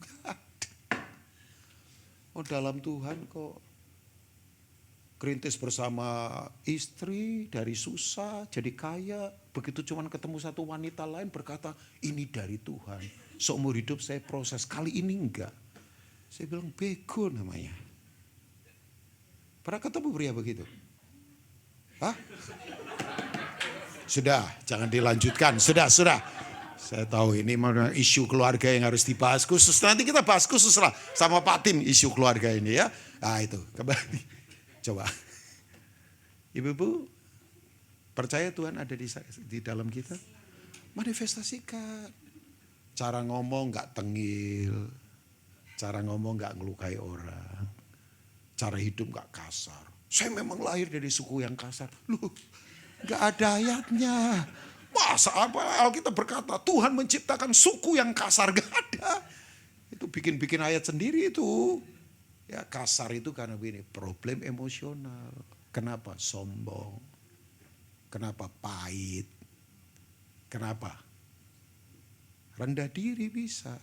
Oh dalam Tuhan kok. Kerintis bersama istri dari susah jadi kaya. Begitu cuman ketemu satu wanita lain berkata ini dari Tuhan. Seumur hidup saya proses, kali ini enggak. Saya bilang bego namanya. Pernah ketemu pria begitu? Hah? Sudah, jangan dilanjutkan. Sudah. Saya tahu ini isu keluarga yang harus dibahas khusus. Nanti kita bahas khusus lah sama Pak Tim isu keluarga ini ya. Nah itu kembali. Coba, ibu-ibu percaya Tuhan ada di dalam kita? Manifestasikan. Cara ngomong gak tengil. Cara ngomong gak ngelukai orang. Cara hidup gak kasar. Saya memang lahir dari suku yang kasar. Loh, gak ada ayatnya. Masa apa Alkitab berkata Tuhan menciptakan suku yang kasar? Gak ada. Itu bikin-bikin ayat sendiri itu. Ya kasar itu karena begini, problem emosional. Kenapa? Sombong. Kenapa? Pahit. Kenapa? Rendah diri bisa.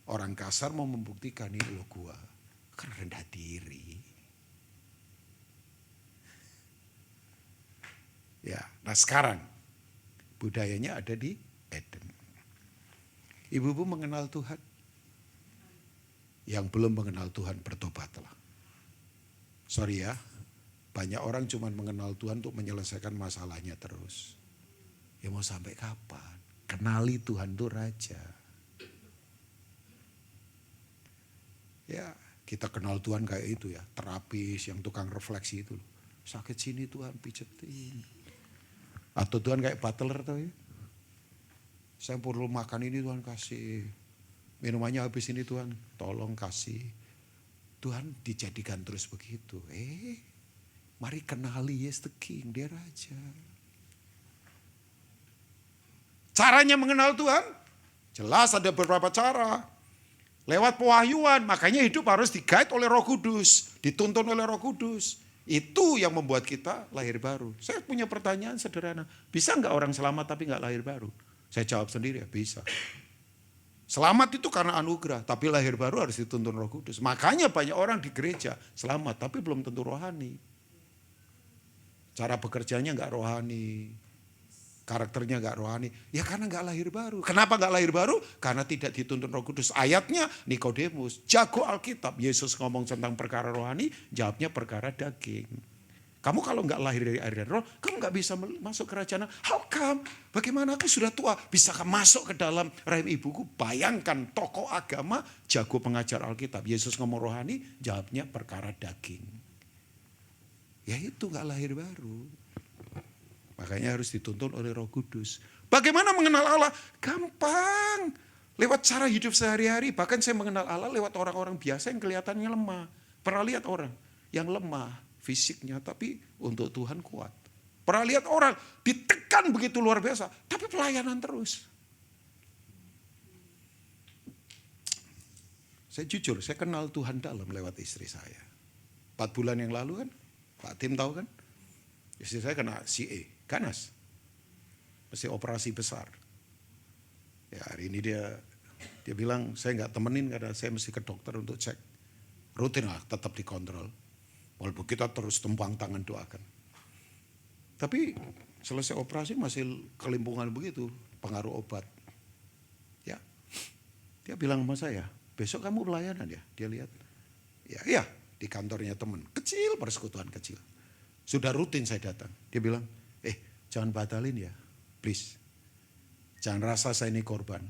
Orang kasar mau membuktikan ini loh gua. Karena rendah diri. Ya, nah sekarang budayanya ada di Eden. Ibu-ibu mengenal Tuhan? Yang belum mengenal Tuhan bertobatlah. Sorry ya, banyak orang cuma mengenal Tuhan untuk menyelesaikan masalahnya terus. Ya mau sampai kapan? Kenali Tuhan itu Raja. Ya kita kenal Tuhan kayak itu ya, terapis yang tukang refleksi itu. Sakit sini Tuhan pijetin. Atau Tuhan kayak butler tuh ya. Saya perlu makan ini Tuhan kasih. Minumannya habis ini Tuhan tolong kasih. Tuhan dijadikan terus begitu. Mari kenali Yes the King, dia Raja. Caranya mengenal Tuhan? Jelas ada beberapa cara. Lewat pewahyuan, makanya hidup harus di-guide oleh Roh Kudus. Dituntun oleh Roh Kudus. Itu yang membuat kita lahir baru. Saya punya pertanyaan sederhana. Bisa enggak orang selamat tapi enggak lahir baru? Saya jawab sendiri ya, bisa. Selamat itu karena anugerah, tapi lahir baru harus dituntun Roh Kudus. Makanya banyak orang di gereja selamat, tapi belum tentu rohani. Cara bekerjanya enggak rohani. Karakternya gak rohani. Ya karena gak lahir baru. Kenapa gak lahir baru? Karena tidak dituntun Roh Kudus. Ayatnya Nikodemus, jago Alkitab. Yesus ngomong tentang perkara rohani, jawabnya perkara daging. Kamu kalau gak lahir dari air dan roh, kamu gak bisa masuk kerajaan. How come? Bagaimana aku sudah tua, bisakah masuk ke dalam rahim ibuku? Bayangkan tokoh agama, jago pengajar Alkitab. Yesus ngomong rohani, jawabnya perkara daging. Ya itu gak lahir baru. Makanya harus dituntun oleh Roh Kudus. Bagaimana mengenal Allah? Gampang. Lewat cara hidup sehari-hari. Bahkan saya mengenal Allah lewat orang-orang biasa yang kelihatannya lemah. Pernah lihat orang yang lemah fisiknya tapi untuk Tuhan kuat. Pernah lihat orang ditekan begitu luar biasa tapi pelayanan terus. Saya jujur, saya kenal Tuhan dalam lewat istri saya. 4 bulan yang lalu kan, Pak Tim tahu kan? Istri saya kena CA. Ganas, mesti operasi besar. Ya hari ini dia bilang saya nggak temenin karena saya mesti ke dokter untuk cek. Rutin lah, tetap dikontrol. Walaupun kita terus tumpang tangan doakan. Tapi selesai operasi masih kelimpungan begitu, pengaruh obat. Ya, dia bilang sama saya, besok kamu pelayanan ya? Dia lihat, ya di kantornya teman, kecil persekutuan kecil. Sudah rutin saya datang. Dia bilang, jangan batalin ya, please. Jangan rasa saya ini korban.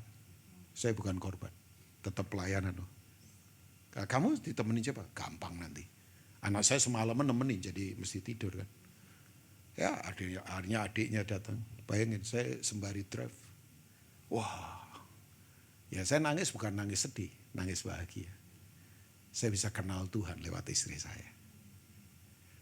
Saya bukan korban, tetap pelayanan loh. Kamu ditemenin siapa? Gampang nanti. Anak saya semalaman nemenin jadi mesti tidur kan. Ya akhirnya adiknya datang. Bayangin saya sembari drive. Wah, ya saya nangis bukan nangis sedih, nangis bahagia. Saya bisa kenal Tuhan lewat istri saya.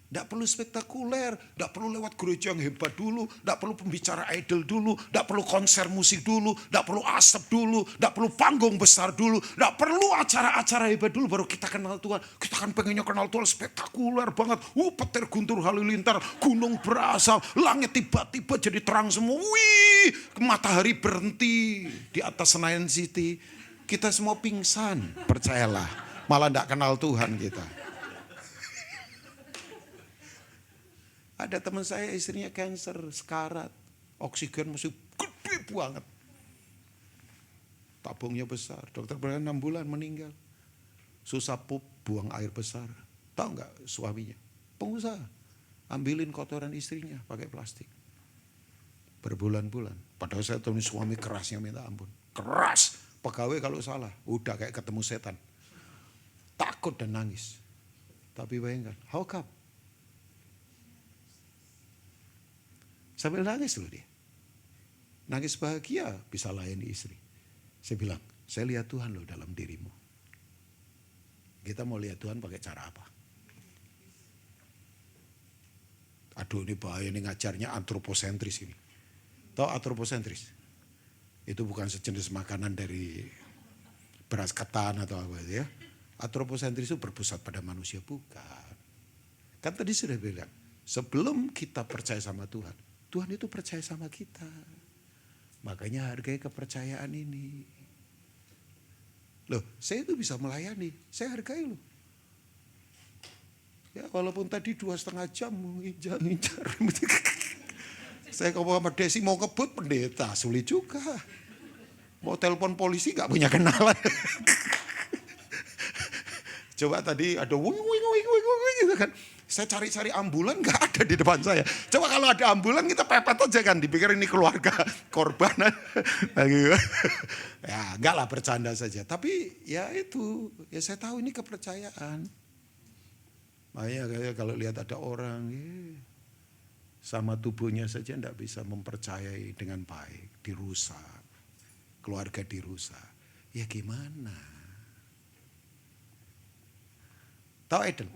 Tidak perlu spektakuler, tidak perlu lewat gereja yang hebat dulu, tidak perlu pembicara idol dulu, tidak perlu konser musik dulu, tidak perlu asap dulu, tidak perlu panggung besar dulu, tidak perlu acara-acara hebat dulu baru kita kenal Tuhan. Kita kan pengennya kenal Tuhan spektakuler banget. Petir guntur halilintar, gunung berasap, langit tiba-tiba jadi terang semua. Wih, matahari berhenti di atas Senayan City. Kita semua pingsan, percayalah. Malah tidak kenal Tuhan kita. Ada teman saya istrinya kanker, sekarat. Oksigen masih gede banget. Tabungnya besar. Dokter bilang 6 bulan meninggal. Susah pup, buang air besar. Tahu nggak suaminya? Pengusaha. Ambilin kotoran istrinya pakai plastik. Berbulan-bulan. Padahal saya temuin suami kerasnya minta ampun. Keras. Pegawai kalau salah. Udah kayak ketemu setan. Takut dan nangis. Tapi bayangkan. How come? Sambil nangis loh dia. nangis bahagia bisa layani istri. Saya bilang, saya lihat Tuhan loh dalam dirimu. Kita mau lihat Tuhan pakai cara apa? Aduh ini bahaya nih ngajarnya antroposentris ini. Tahu antroposentris? Itu bukan sejenis makanan dari beras ketan atau apa itu ya. Antroposentris itu berpusat pada manusia, bukan. Kan tadi sudah bilang, sebelum kita percaya sama Tuhan, Tuhan itu percaya sama kita. Makanya hargai kepercayaan ini. Loh, saya itu bisa melayani, saya hargai loh. Ya walaupun tadi 2,5 jam ngincar. Saya ke Muhammad Desi mau ngebut pendeta, sulit juga. Mau telepon polisi gak punya kenalan. Coba tadi ada wing gitu kan. Saya cari-cari ambulan gak ada di depan saya. Coba kalau ada ambulan kita pepet aja kan. Dipikir ini keluarga korban. Ya enggak lah, bercanda saja. Tapi ya itu, ya saya tahu ini kepercayaan. Makanya kalau lihat ada orang sama tubuhnya saja enggak bisa mempercayai dengan baik. Dirusak. Keluarga dirusak. Ya gimana? Tahu Eden?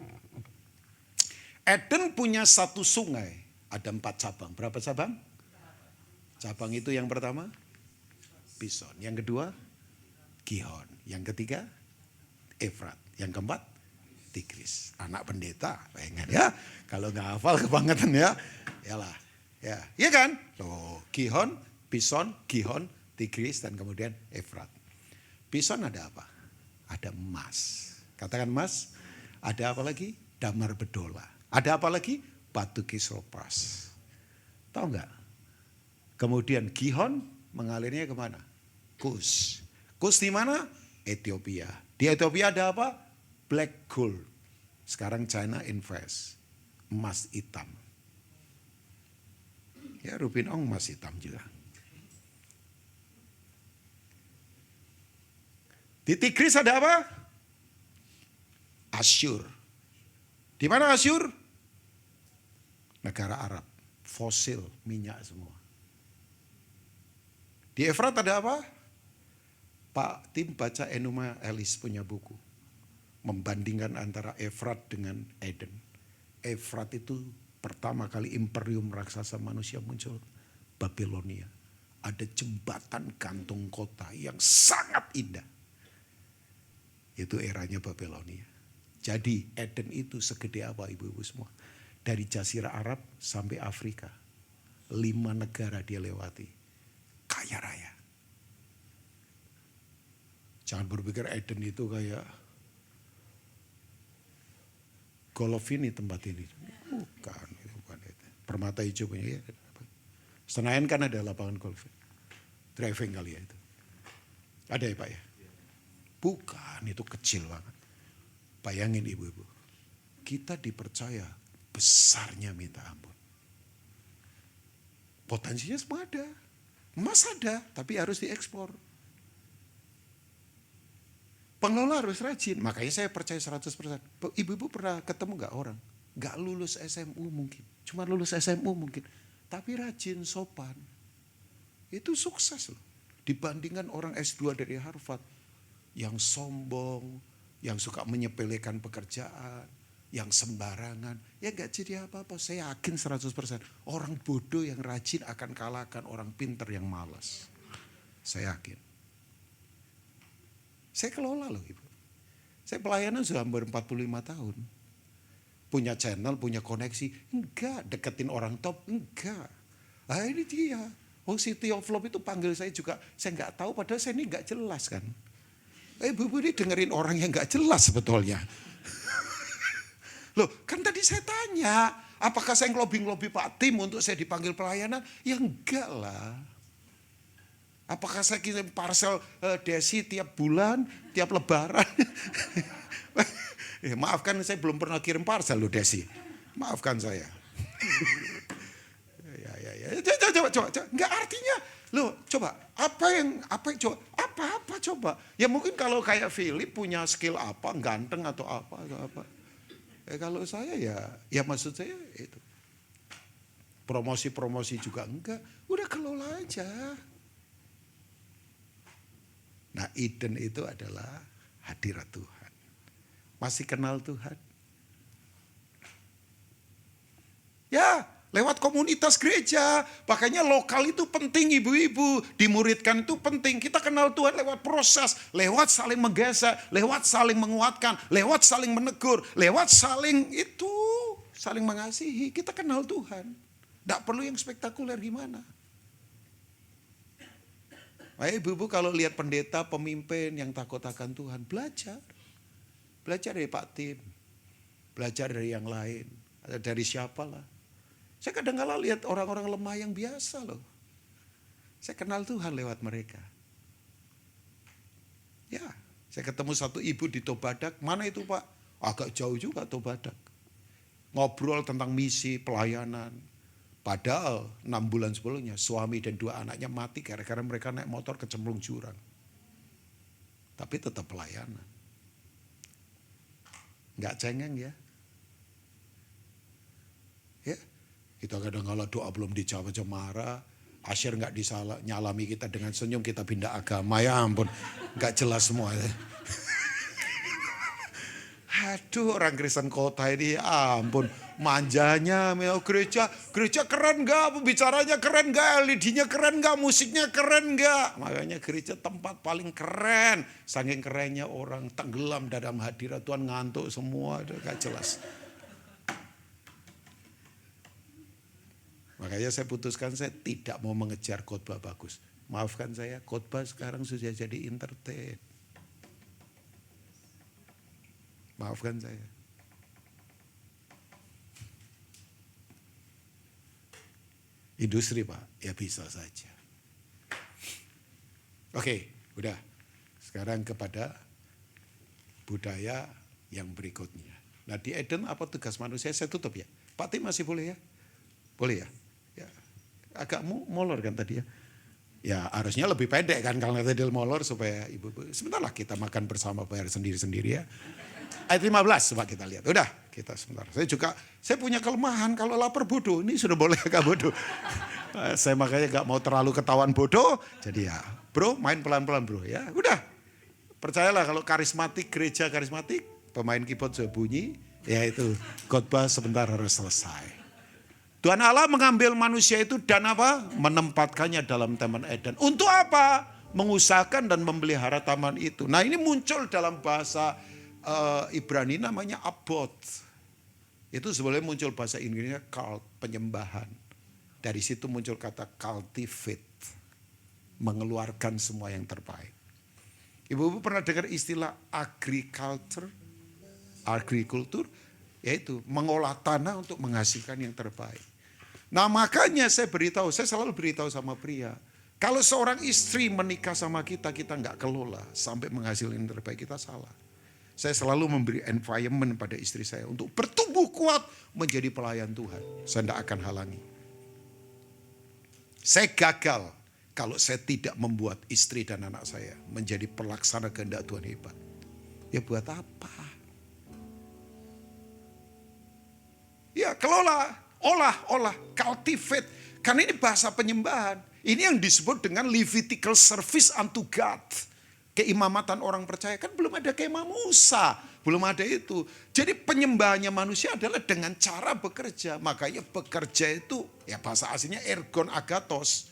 Eden punya satu sungai, ada 4 cabang. Berapa cabang? Cabang itu yang pertama, Pison. Yang kedua, Gihon. Yang ketiga, Efrat. Yang keempat, Tigris. Anak pendeta, pengen ya. Kalau nggak hafal kebangetan ya. Yalah, ya, iya kan? Loh, Gihon, Pison, Gihon, Tigris, dan kemudian Efrat. Pison ada apa? Ada emas. Katakan emas. Ada apa lagi? Damar bedola. Ada apa lagi? Batu kisropas. Tahu nggak? Kemudian Gihon mengalirnya kemana? Kus. Kus di mana? Ethiopia. Di Ethiopia ada apa? Black gold. Sekarang China invest. Emas hitam. Ya Rubin Ong emas hitam juga. Di Tigris ada apa? Asyur. Di mana Asyur? Negara Arab, fosil, minyak semua. Di Efrat ada apa? Pak Tim baca Enuma Elis punya buku. Membandingkan antara Efrat dengan Eden. Efrat itu pertama kali imperium raksasa manusia muncul. Babilonia. Ada jembatan gantung kota yang sangat indah. Itu eranya Babilonia. Jadi Eden itu segede apa ibu-ibu semua? Dari Jazirah Arab sampai Afrika. 5 negara dia lewati. Kaya raya. Jangan berpikir Eden itu kayak golf ini tempat ini. Bukan itu. Permata hijau punya. Ya. Senayan kan ada lapangan golf. Driving kali ya itu. Ada ya Pak ya? Bukan, itu kecil banget. Bayangin ibu-ibu. Kita dipercaya besarnya minta ampun. Potensinya semua ada. Emas ada, tapi harus diekspor. Pengelola harus rajin. Makanya saya percaya 100%. Ibu-ibu pernah ketemu gak orang? Gak lulus SMU mungkin. Cuma lulus SMU mungkin. Tapi rajin, sopan. Itu sukses loh. Dibandingkan orang S2 dari Harvard. Yang sombong, yang suka menyepelekan pekerjaan, yang sembarangan, ya gak jadi apa-apa. Saya yakin 100%. Orang bodoh yang rajin akan kalahkan orang pinter yang malas. Saya yakin. Saya kelola loh ibu. Saya pelayanan sudah hampir 45 tahun. Punya channel, punya koneksi. Enggak, deketin orang top, enggak. Ah ini dia. Oh City of Love itu panggil saya juga. Saya gak tahu padahal saya ini gak jelas kan. Ibu-ibu ini dengerin orang yang gak jelas sebetulnya. Loh kan tadi saya tanya, apakah saya ngelobi Pak Tim untuk saya dipanggil pelayanan? Ya enggak lah. Apakah saya kirim parcel Desi tiap bulan, tiap lebaran? Maafkan saya belum pernah kirim parcel loh Desi. Maafkan saya. Ya. Coba. Enggak artinya, loh coba, apa coba. Ya mungkin kalau kayak Philip punya skill apa, ganteng atau apa. Kalau saya ya maksud saya itu. Promosi-promosi juga enggak. Udah kelola aja. Nah, Eden itu adalah hadirat Tuhan. Masih kenal Tuhan? Ya, lewat komunitas gereja. Makanya lokal itu penting ibu-ibu. Dimuridkan itu penting. Kita kenal Tuhan lewat proses. Lewat saling menggesek. Lewat saling menguatkan. Lewat saling menegur. Lewat saling itu. Saling mengasihi. Kita kenal Tuhan. Tidak perlu yang spektakuler gimana. Ayo ibu-ibu kalau lihat pendeta, pemimpin yang takut akan Tuhan. Belajar. Belajar dari Pak Tim. Belajar dari yang lain. Atau dari siapalah. Saya kadang-kadang lihat orang-orang lemah yang biasa loh. Saya kenal Tuhan lewat mereka. Ya, saya ketemu satu ibu di Tobadak. Mana itu Pak? Agak jauh juga Tobadak. Ngobrol tentang misi, pelayanan. Padahal 6 bulan sebelumnya suami dan 2 anaknya mati gara-gara mereka naik motor kecemplung jurang. Tapi tetap pelayanan. Enggak cengeng ya. Ya. Kita kadang-kadang doa belum dijawab aja marah. Asyir gak nyalami kita dengan senyum, kita pindah agama. Ya ampun, gak jelas semua. Ya. Aduh, orang Kristen kota ini ampun. Manjanya, gereja keren gak? Pembicaranya keren gak? LED-nya keren gak? Musiknya keren gak? Makanya gereja tempat paling keren. Saking kerennya orang tenggelam dalam hadirat Tuhan, ngantuk semua. Gak jelas. Makanya saya putuskan saya tidak mau mengejar khotbah bagus. Maafkan saya, khotbah sekarang sudah jadi entertain. Maafkan saya. Industri Pak, ya bisa saja. Oke, udah. Sekarang kepada budaya yang berikutnya. Nah di Eden apa tugas manusia? Saya tutup ya. Pak Tim masih boleh ya? Boleh ya? Ya, agak molor kan tadi ya. Ya harusnya lebih pendek kan kalau tadi molor supaya ibu-ibu. Sebentar lah kita makan bersama bayar sendiri-sendiri ya. Ayat 15 coba kita lihat. Udah kita sebentar. Saya punya kelemahan kalau lapar bodoh. Ini sudah boleh agak bodoh. Saya makanya gak mau terlalu ketahuan bodoh. Jadi ya bro main pelan-pelan bro ya. Udah percayalah kalau karismatik, gereja karismatik. Pemain keyboard sudah bunyi. Ya itu khotbah sebentar harus selesai. Tuhan Allah mengambil manusia itu dan apa? Menempatkannya dalam Taman Eden. Untuk apa? Mengusahakan dan memelihara taman itu. Nah ini muncul dalam bahasa Ibrani namanya abot. Itu sebenarnya muncul bahasa Inggrisnya cult, penyembahan. Dari situ muncul kata cultivate. Mengeluarkan semua yang terbaik. Ibu-ibu pernah dengar istilah agriculture? Agrikultur, yaitu mengolah tanah untuk menghasilkan yang terbaik. Nah makanya saya selalu beritahu sama pria. Kalau seorang istri menikah sama kita nggak kelola sampai menghasilkan yang terbaik, kita salah. Saya selalu memberi environment pada istri saya untuk bertumbuh kuat menjadi pelayan Tuhan. Saya tidak akan halangi. Saya gagal kalau saya tidak membuat istri dan anak saya menjadi pelaksana kehendak Tuhan hebat. Ya buat apa? Ya kelola, olah, cultivate. Karena ini bahasa penyembahan. Ini yang disebut dengan Levitical service unto God. Keimamatan orang percaya. Kan belum ada kemah Musa. Belum ada itu. Jadi penyembahannya manusia adalah dengan cara bekerja. Makanya bekerja itu, ya bahasa aslinya ergon agathos.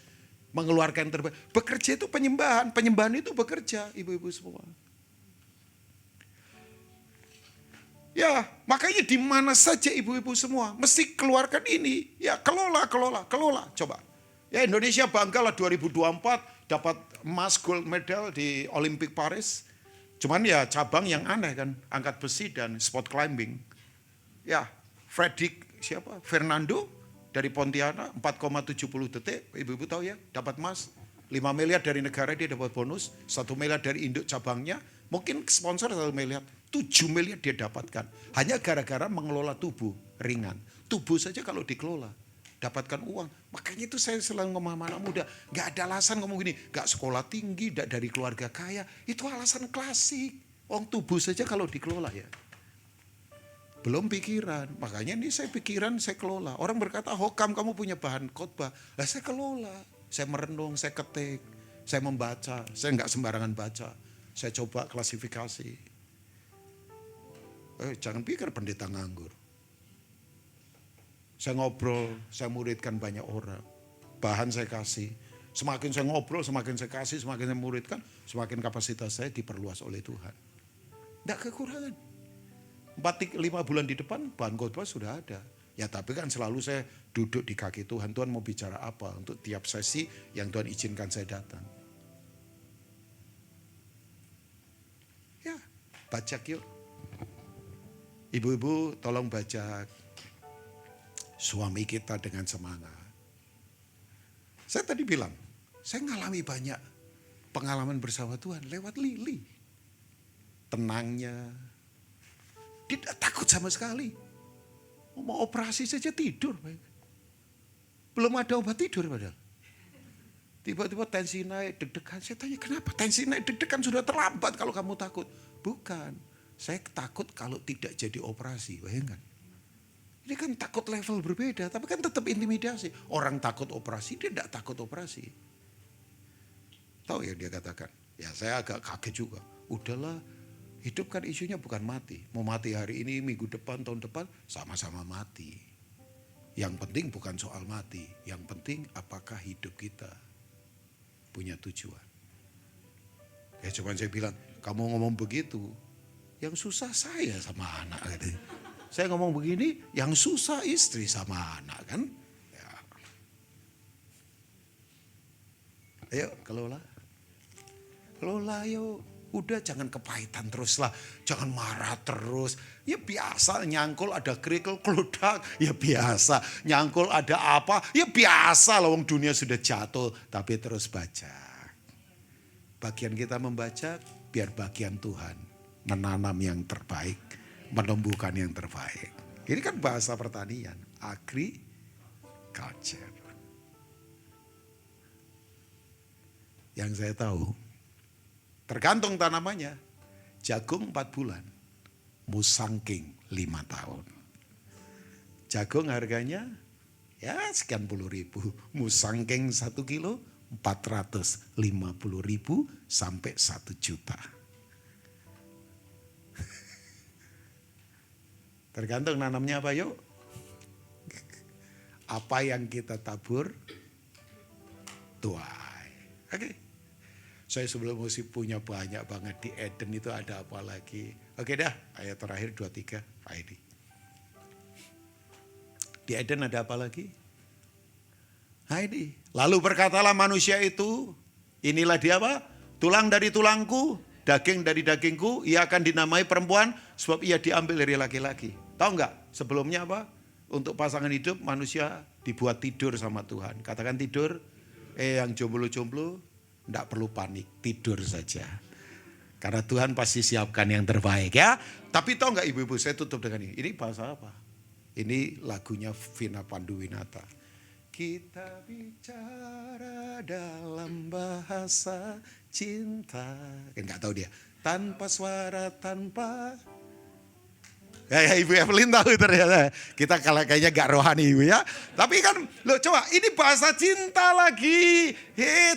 Mengeluarkan yang terbaik. Bekerja itu penyembahan. Penyembahan itu bekerja, ibu-ibu semua. Ya, makanya di mana saja ibu-ibu semua mesti keluarkan ini. Ya, kelola. Coba. Ya, Indonesia banggalah 2024 dapat emas gold medal di Olimpik Paris. Cuman ya cabang yang aneh kan, angkat besi dan sport climbing. Ya, Fernando dari Pontianak 4,70 detik, ibu-ibu tahu ya, dapat emas. 5 miliar dari negara dia dapat bonus, 1 miliar dari induk cabangnya, mungkin sponsor 1 miliar. 7 miliar dia dapatkan. Hanya gara-gara mengelola tubuh ringan. Tubuh saja kalau dikelola, dapatkan uang. Makanya itu saya selalu ngomong sama anak muda. Gak ada alasan ngomong gini, gak sekolah tinggi, gak dari keluarga kaya. Itu alasan klasik. Tubuh saja kalau dikelola ya. Belum pikiran. Makanya ini saya pikiran, saya kelola. Orang berkata, Hokam kamu punya bahan khotbah. Lah saya kelola. Saya merenung, saya ketik, saya membaca. Saya enggak sembarangan baca. Saya coba klasifikasi. Jangan pikir pendeta nganggur. Saya ngobrol, saya muridkan banyak orang. Bahan saya kasih. Semakin saya ngobrol, semakin saya kasih, semakin saya muridkan, semakin kapasitas saya diperluas oleh Tuhan. Tidak kekurangan. 4-5 bulan di depan bahan khotbah sudah ada. Ya tapi kan selalu saya duduk di kaki Tuhan. Tuhan mau bicara apa untuk tiap sesi yang Tuhan izinkan saya datang. Ya, bajak yuk. Ibu-ibu tolong bajak suami kita dengan semangat. Saya tadi bilang, saya ngalami banyak pengalaman bersama Tuhan lewat Lili. Tenangnya, tidak takut sama sekali. Mau operasi saja tidur. Belum ada obat tidur padahal. Tiba-tiba tensi naik, deg-degan. Saya tanya kenapa tensi naik, deg-degan sudah terlambat kalau kamu takut. Bukan, saya takut kalau tidak jadi operasi. Bayangkan. Ini kan takut level berbeda, tapi kan tetap intimidasi. Orang takut operasi, dia tidak takut operasi. Tahu yang dia katakan? Ya saya agak kaget juga. Udahlah, hidup kan isunya bukan mati. Mau mati hari ini, minggu depan, tahun depan, sama-sama mati. Yang penting bukan soal mati. Yang penting apakah hidup kita punya tujuan. Ya cuman saya bilang, kamu ngomong begitu, yang susah saya sama anak gitu. Saya ngomong begini, yang susah istri sama anak kan. Ya. Ayo kelola. Kelola yuk. Udah jangan kepahitan terus lah. Jangan marah terus. Ya biasa nyangkul ada kerikil keludak. Ya biasa. Nyangkul ada apa. Ya biasa lah wong dunia sudah jatuh. Tapi terus baca. Bagian kita membaca biar bagian Tuhan. Menanam yang terbaik. Menumbuhkan yang terbaik. Ini kan bahasa pertanian. Agriculture. Yang saya tahu. Tergantung tanamannya. Jagung 4 bulan. Musangking 5 tahun. Jagung harganya ya sekian puluh ribu. Musangking 1 kilo 450.000 sampai 1 juta. Tergantung nanamnya apa yuk. Apa yang kita tabur, tuai. Oke. Saya sebelum musik punya banyak banget di Eden itu ada apa lagi. Oke dah, ayat terakhir 23, Heidi. Di Eden ada apa lagi? Heidi. Lalu berkatalah manusia itu, inilah dia apa? Tulang dari tulangku, daging dari dagingku, ia akan dinamai perempuan sebab ia diambil dari laki-laki. Tahu enggak? Sebelumnya apa? Untuk pasangan hidup manusia dibuat tidur sama Tuhan. Katakan tidur. Yang jomblo-jomblo enggak perlu panik, tidur saja. Karena Tuhan pasti siapkan yang terbaik ya. Tapi tahu enggak ibu-ibu, saya tutup dengan ini. Ini bahasa apa? Ini lagunya Vina Panduwinata. Kita bicara dalam bahasa cinta. Enggak tahu dia. Tanpa suara, tanpa... Ya Ibu Evelyn tahu ternyata. Kita kayaknya gak rohani Ibu ya. Tapi kan loh coba ini bahasa cinta lagi.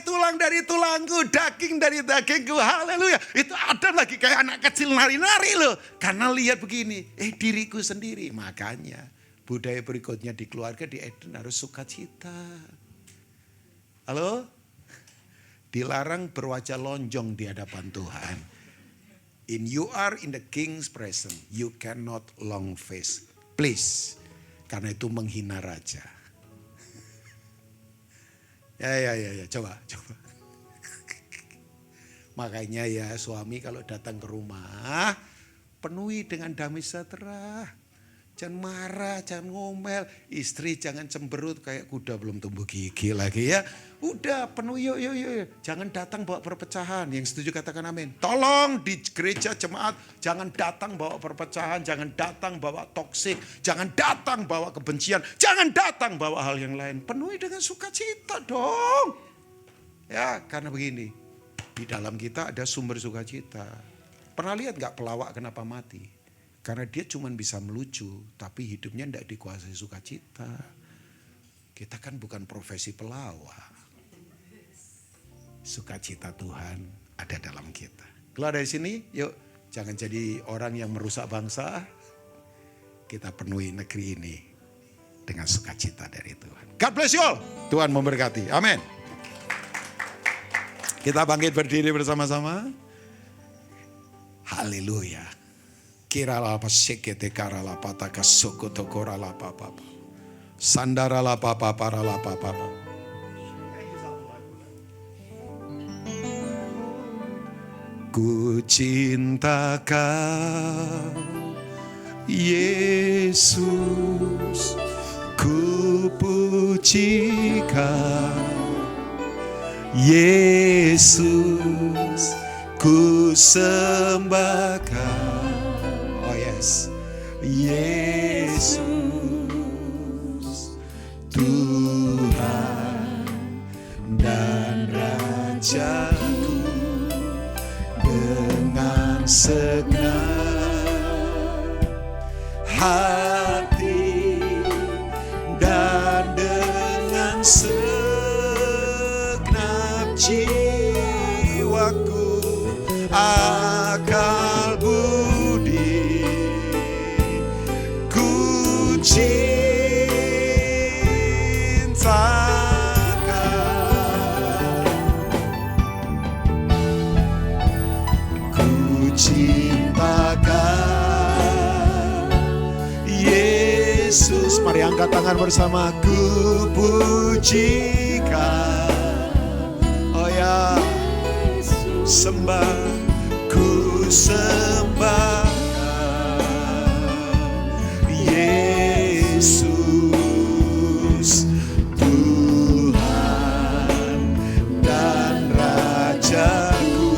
Tulang dari tulangku, daging dari dagingku. Haleluya. Itu ada lagi kayak anak kecil nari-nari loh. Karena lihat begini. Diriku sendiri. Makanya budaya berikutnya di keluarga di Eden harus sukacita. Halo? Dilarang berwajah lonjong di hadapan Tuhan. You are in the king's presence, you cannot long face. Please. Karena itu menghina raja. Ya, coba. Makanya ya suami kalau datang ke rumah, penuhi dengan damai sejahtera. Jangan marah, jangan ngomel. Istri jangan cemberut kayak kuda belum tumbuh gigi lagi ya. Udah penuhi yuk. Jangan datang bawa perpecahan. Yang setuju katakan amin. Tolong di gereja jemaat jangan datang bawa perpecahan. Jangan datang bawa toksik. Jangan datang bawa kebencian. Jangan datang bawa hal yang lain. Penuhi dengan sukacita dong. Ya karena begini. Di dalam kita ada sumber sukacita. Pernah lihat gak pelawak kenapa mati? Karena dia cuma bisa melucu, tapi hidupnya tidak dikuasai sukacita. Kita kan bukan profesi pelawak. Sukacita Tuhan ada dalam kita. Keluar dari sini, yuk jangan jadi orang yang merusak bangsa. Kita penuhi negeri ini dengan sukacita dari Tuhan. God bless you all. Tuhan memberkati. Amin. Kita bangkit berdiri bersama-sama. Haleluya. Kirala pasekete karala pataka sokoto korala papa. Sandarala papa parala papa. Ku cinta Kau Yesus, ku puji Kau Yesus, ku sembah Kau. Oh yes, Yesus, Tuhan dan Rajaku, dengan segenap hati dan dengan segenap jiwaku, akal budi, ku cinta Kau, ku cinta Kau Yesus. Mari angkat tangan bersama. Ku puji Kau, oh ya, sembah, ku sembah Kau Yesus, Tuhan dan Rajaku,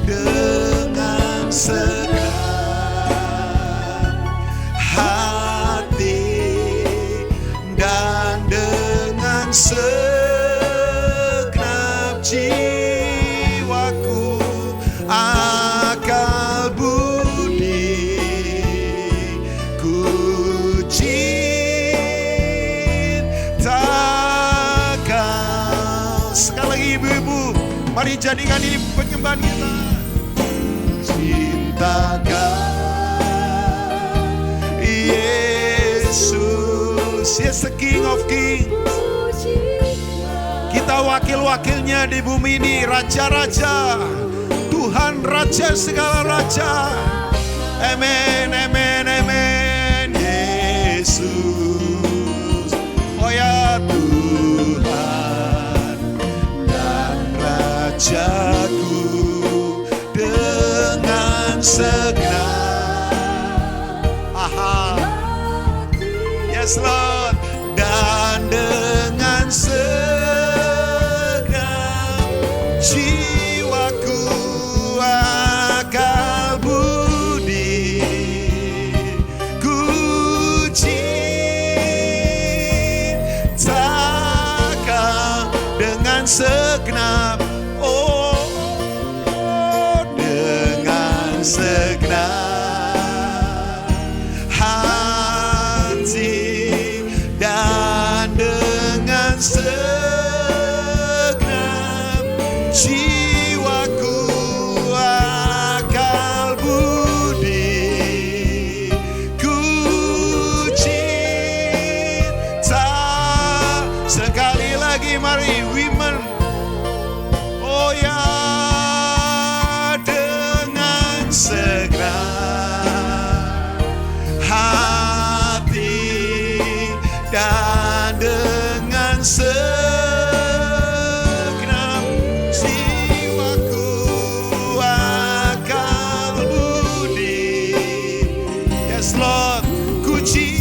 dengan segenap hati dan dengan segenap jiwaku, akal budi, ku cinta Kau. Sekali lagi ibu-ibu, mari jadikan ini penyembahan kita. Cinta Kau Yesus, yes, the King of Kings. Kita wakil-wakilnya di bumi ini, raja-raja, Tuhan raja segala raja. Amen, amen, amen. Yesus, oh ya, Tuhan dan Rajaku, dengan segenap, aha, yes Lord, dan dengan segenap jiwaku, akal budi, ku cinta Kau dengan segenap, oh, dengan segenap hati dan dengan segenap jiwaku, akal budi, ku cinta. Sekali lagi mari women, oh ya, dengan segenap hati dan dengan segenap jiwaku, akal budi, yes Lord, ku cinta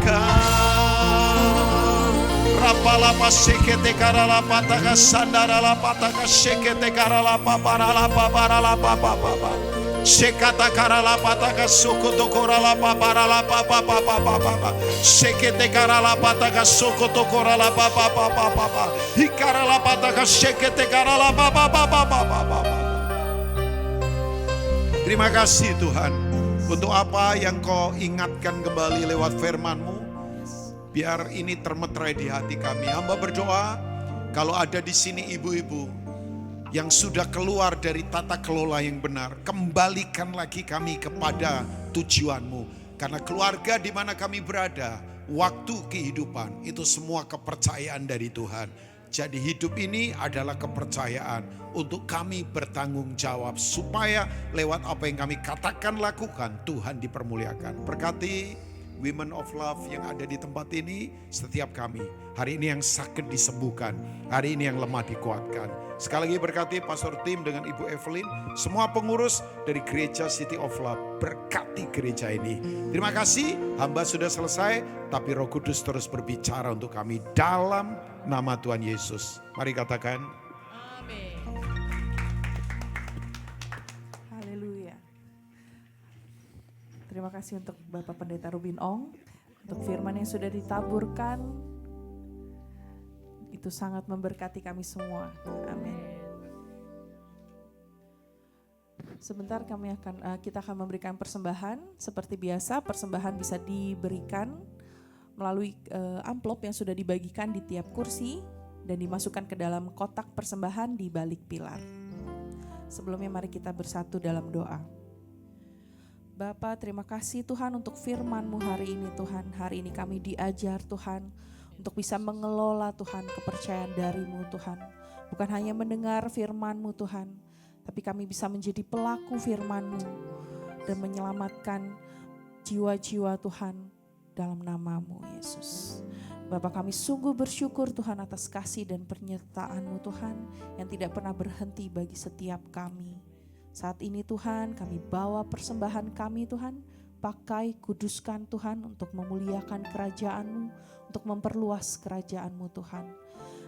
Kau. Rapalapa sekete karalapa taka sandaralapa taka sekete karalapa paralapa paralapa papa. Sekata karalapa taka sokoto koralapa paralapa papa papa. Sekete karalapa taka sokoto koralapa papa papa. Hikaralapa taka sekete karalapa papa papa. Terima kasih Tuhan untuk apa yang Kau ingatkan kembali lewat firman-Mu. Biar ini termeterai di hati kami. Hamba berdoa kalau ada di sini ibu-ibu yang sudah keluar dari tata kelola yang benar, kembalikan lagi kami kepada tujuan-Mu. Karena keluarga di mana kami berada, waktu kehidupan itu semua kepercayaan dari Tuhan. Jadi hidup ini adalah kepercayaan untuk kami bertanggung jawab supaya lewat apa yang kami katakan lakukan Tuhan dipermuliakan. Berkati Women of Love yang ada di tempat ini, setiap kami. Hari ini yang sakit disembuhkan, hari ini yang lemah dikuatkan. Sekali lagi berkati Pastor Tim dengan Ibu Evelyn, semua pengurus dari Gereja City of Love, berkati gereja ini. Terima kasih, hamba sudah selesai, tapi Roh Kudus terus berbicara untuk kami dalam nama Tuhan Yesus. Mari katakan. Amin. Haleluya. Terima kasih untuk Bapak Pendeta Rubin Ong, untuk firman yang sudah ditaburkan. Itu sangat memberkati kami semua. Amin. Sebentar kita akan memberikan persembahan. Seperti biasa, persembahan bisa diberikan melalui amplop yang sudah dibagikan di tiap kursi dan dimasukkan ke dalam kotak persembahan di balik pilar. Sebelumnya mari kita bersatu dalam doa. Bapa, terima kasih Tuhan untuk firman-Mu hari ini Tuhan. Hari ini kami diajar Tuhan untuk bisa mengelola Tuhan kepercayaan dari-Mu Tuhan. Bukan hanya mendengar firman-Mu Tuhan, tapi kami bisa menjadi pelaku firman-Mu dan menyelamatkan jiwa-jiwa Tuhan dalam nama-Mu Yesus. Bapak, kami sungguh bersyukur Tuhan atas kasih dan penyertaan-Mu Tuhan yang tidak pernah berhenti bagi setiap kami. Saat ini Tuhan, kami bawa persembahan kami Tuhan, pakai kuduskan Tuhan untuk memuliakan kerajaan-Mu, untuk memperluas kerajaan-Mu Tuhan.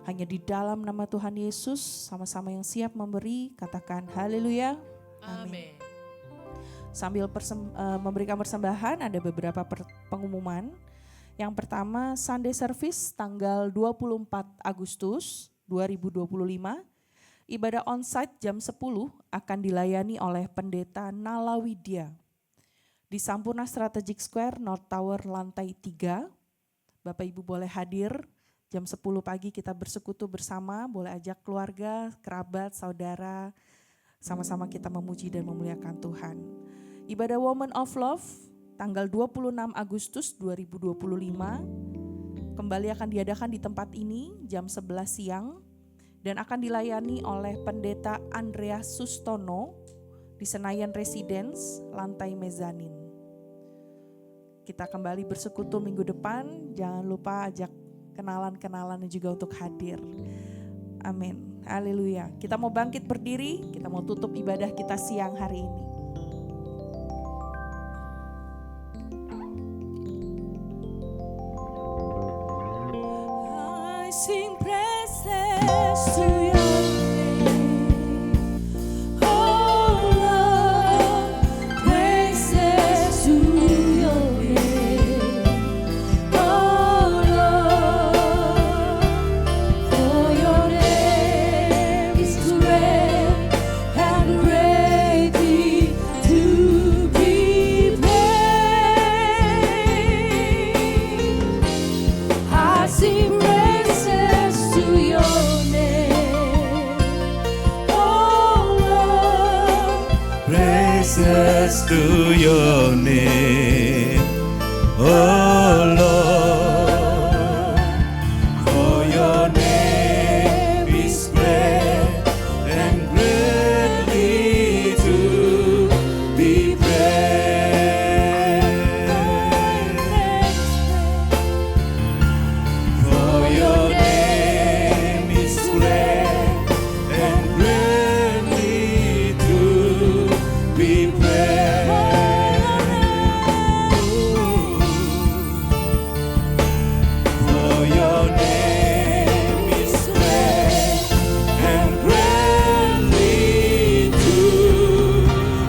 Hanya di dalam nama Tuhan Yesus, sama-sama yang siap memberi, katakan haleluya. Amin. Sambil memberikan persembahan, ada beberapa pengumuman. Yang pertama, Sunday Service tanggal 24 Agustus 2025. Ibadah onsite jam 10 akan dilayani oleh Pendeta Nala Widya di Sampurna Strategic Square, North Tower, lantai 3. Bapak Ibu boleh hadir jam 10 pagi, kita bersekutu bersama, boleh ajak keluarga, kerabat, saudara, sama-sama kita memuji dan memuliakan Tuhan. Ibadah Women of Love tanggal 26 Agustus 2025 kembali akan diadakan di tempat ini jam 11 siang dan akan dilayani oleh Pendeta Andreas Sustono di Senayan Residence, lantai mezanin. Kita kembali bersekutu minggu depan, jangan lupa ajak kenalan-kenalan juga untuk hadir. Amin, haleluya. Kita mau bangkit berdiri, kita mau tutup ibadah kita siang hari ini. I sing praises to your name, oh Lord, praises to your name, oh Lord, for your name is great and greatly to be praised. I sing praises to your name, oh Lord. Praises to your name, oh Lord, for your name is great and greatly to be praised. For your name is great and greatly to be praised. For your name is great and greatly to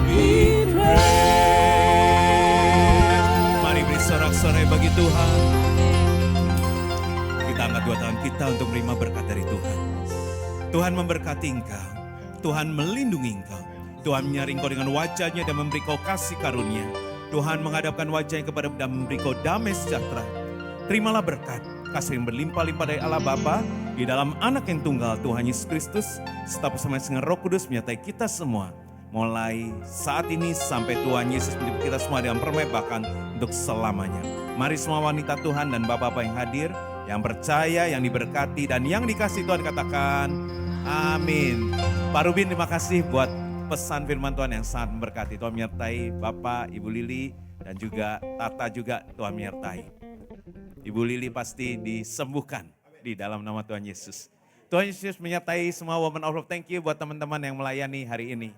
be praised. Mari beri sorak-sorai bagi Tuhan. Kita angkat dua tangan kita untuk menerima berkat dari Tuhan. Tuhan memberkati engkau, Tuhan melindungi engkau, Tuhan menyaring kau dengan wajahnya dan memberi kau kasih karunia. Tuhan menghadapkan wajahnya kepada dan memberi kau damai sejahtera. Terimalah berkat, kasih yang berlimpah-limpah dari Allah Bapa, di dalam anak yang tunggal Tuhan Yesus Kristus, serta bersama dengan Roh Kudus menyertai kita semua. Mulai saat ini sampai Tuhan Yesus menjemput kita semua dengan permai bahkan untuk selamanya. Mari semua wanita Tuhan dan bapak-bapak yang hadir, yang percaya, yang diberkati, dan yang dikasih Tuhan katakan, amin. Pak Rubin, terima kasih buat pesan firman Tuhan yang sangat memberkati. Tuhan menyertai Bapak, Ibu Lili, dan juga Tata juga Tuhan menyertai. Ibu Lili pasti disembuhkan di dalam nama Tuhan Yesus. Tuhan Yesus menyertai semua woman of love. Thank you buat teman-teman yang melayani hari ini.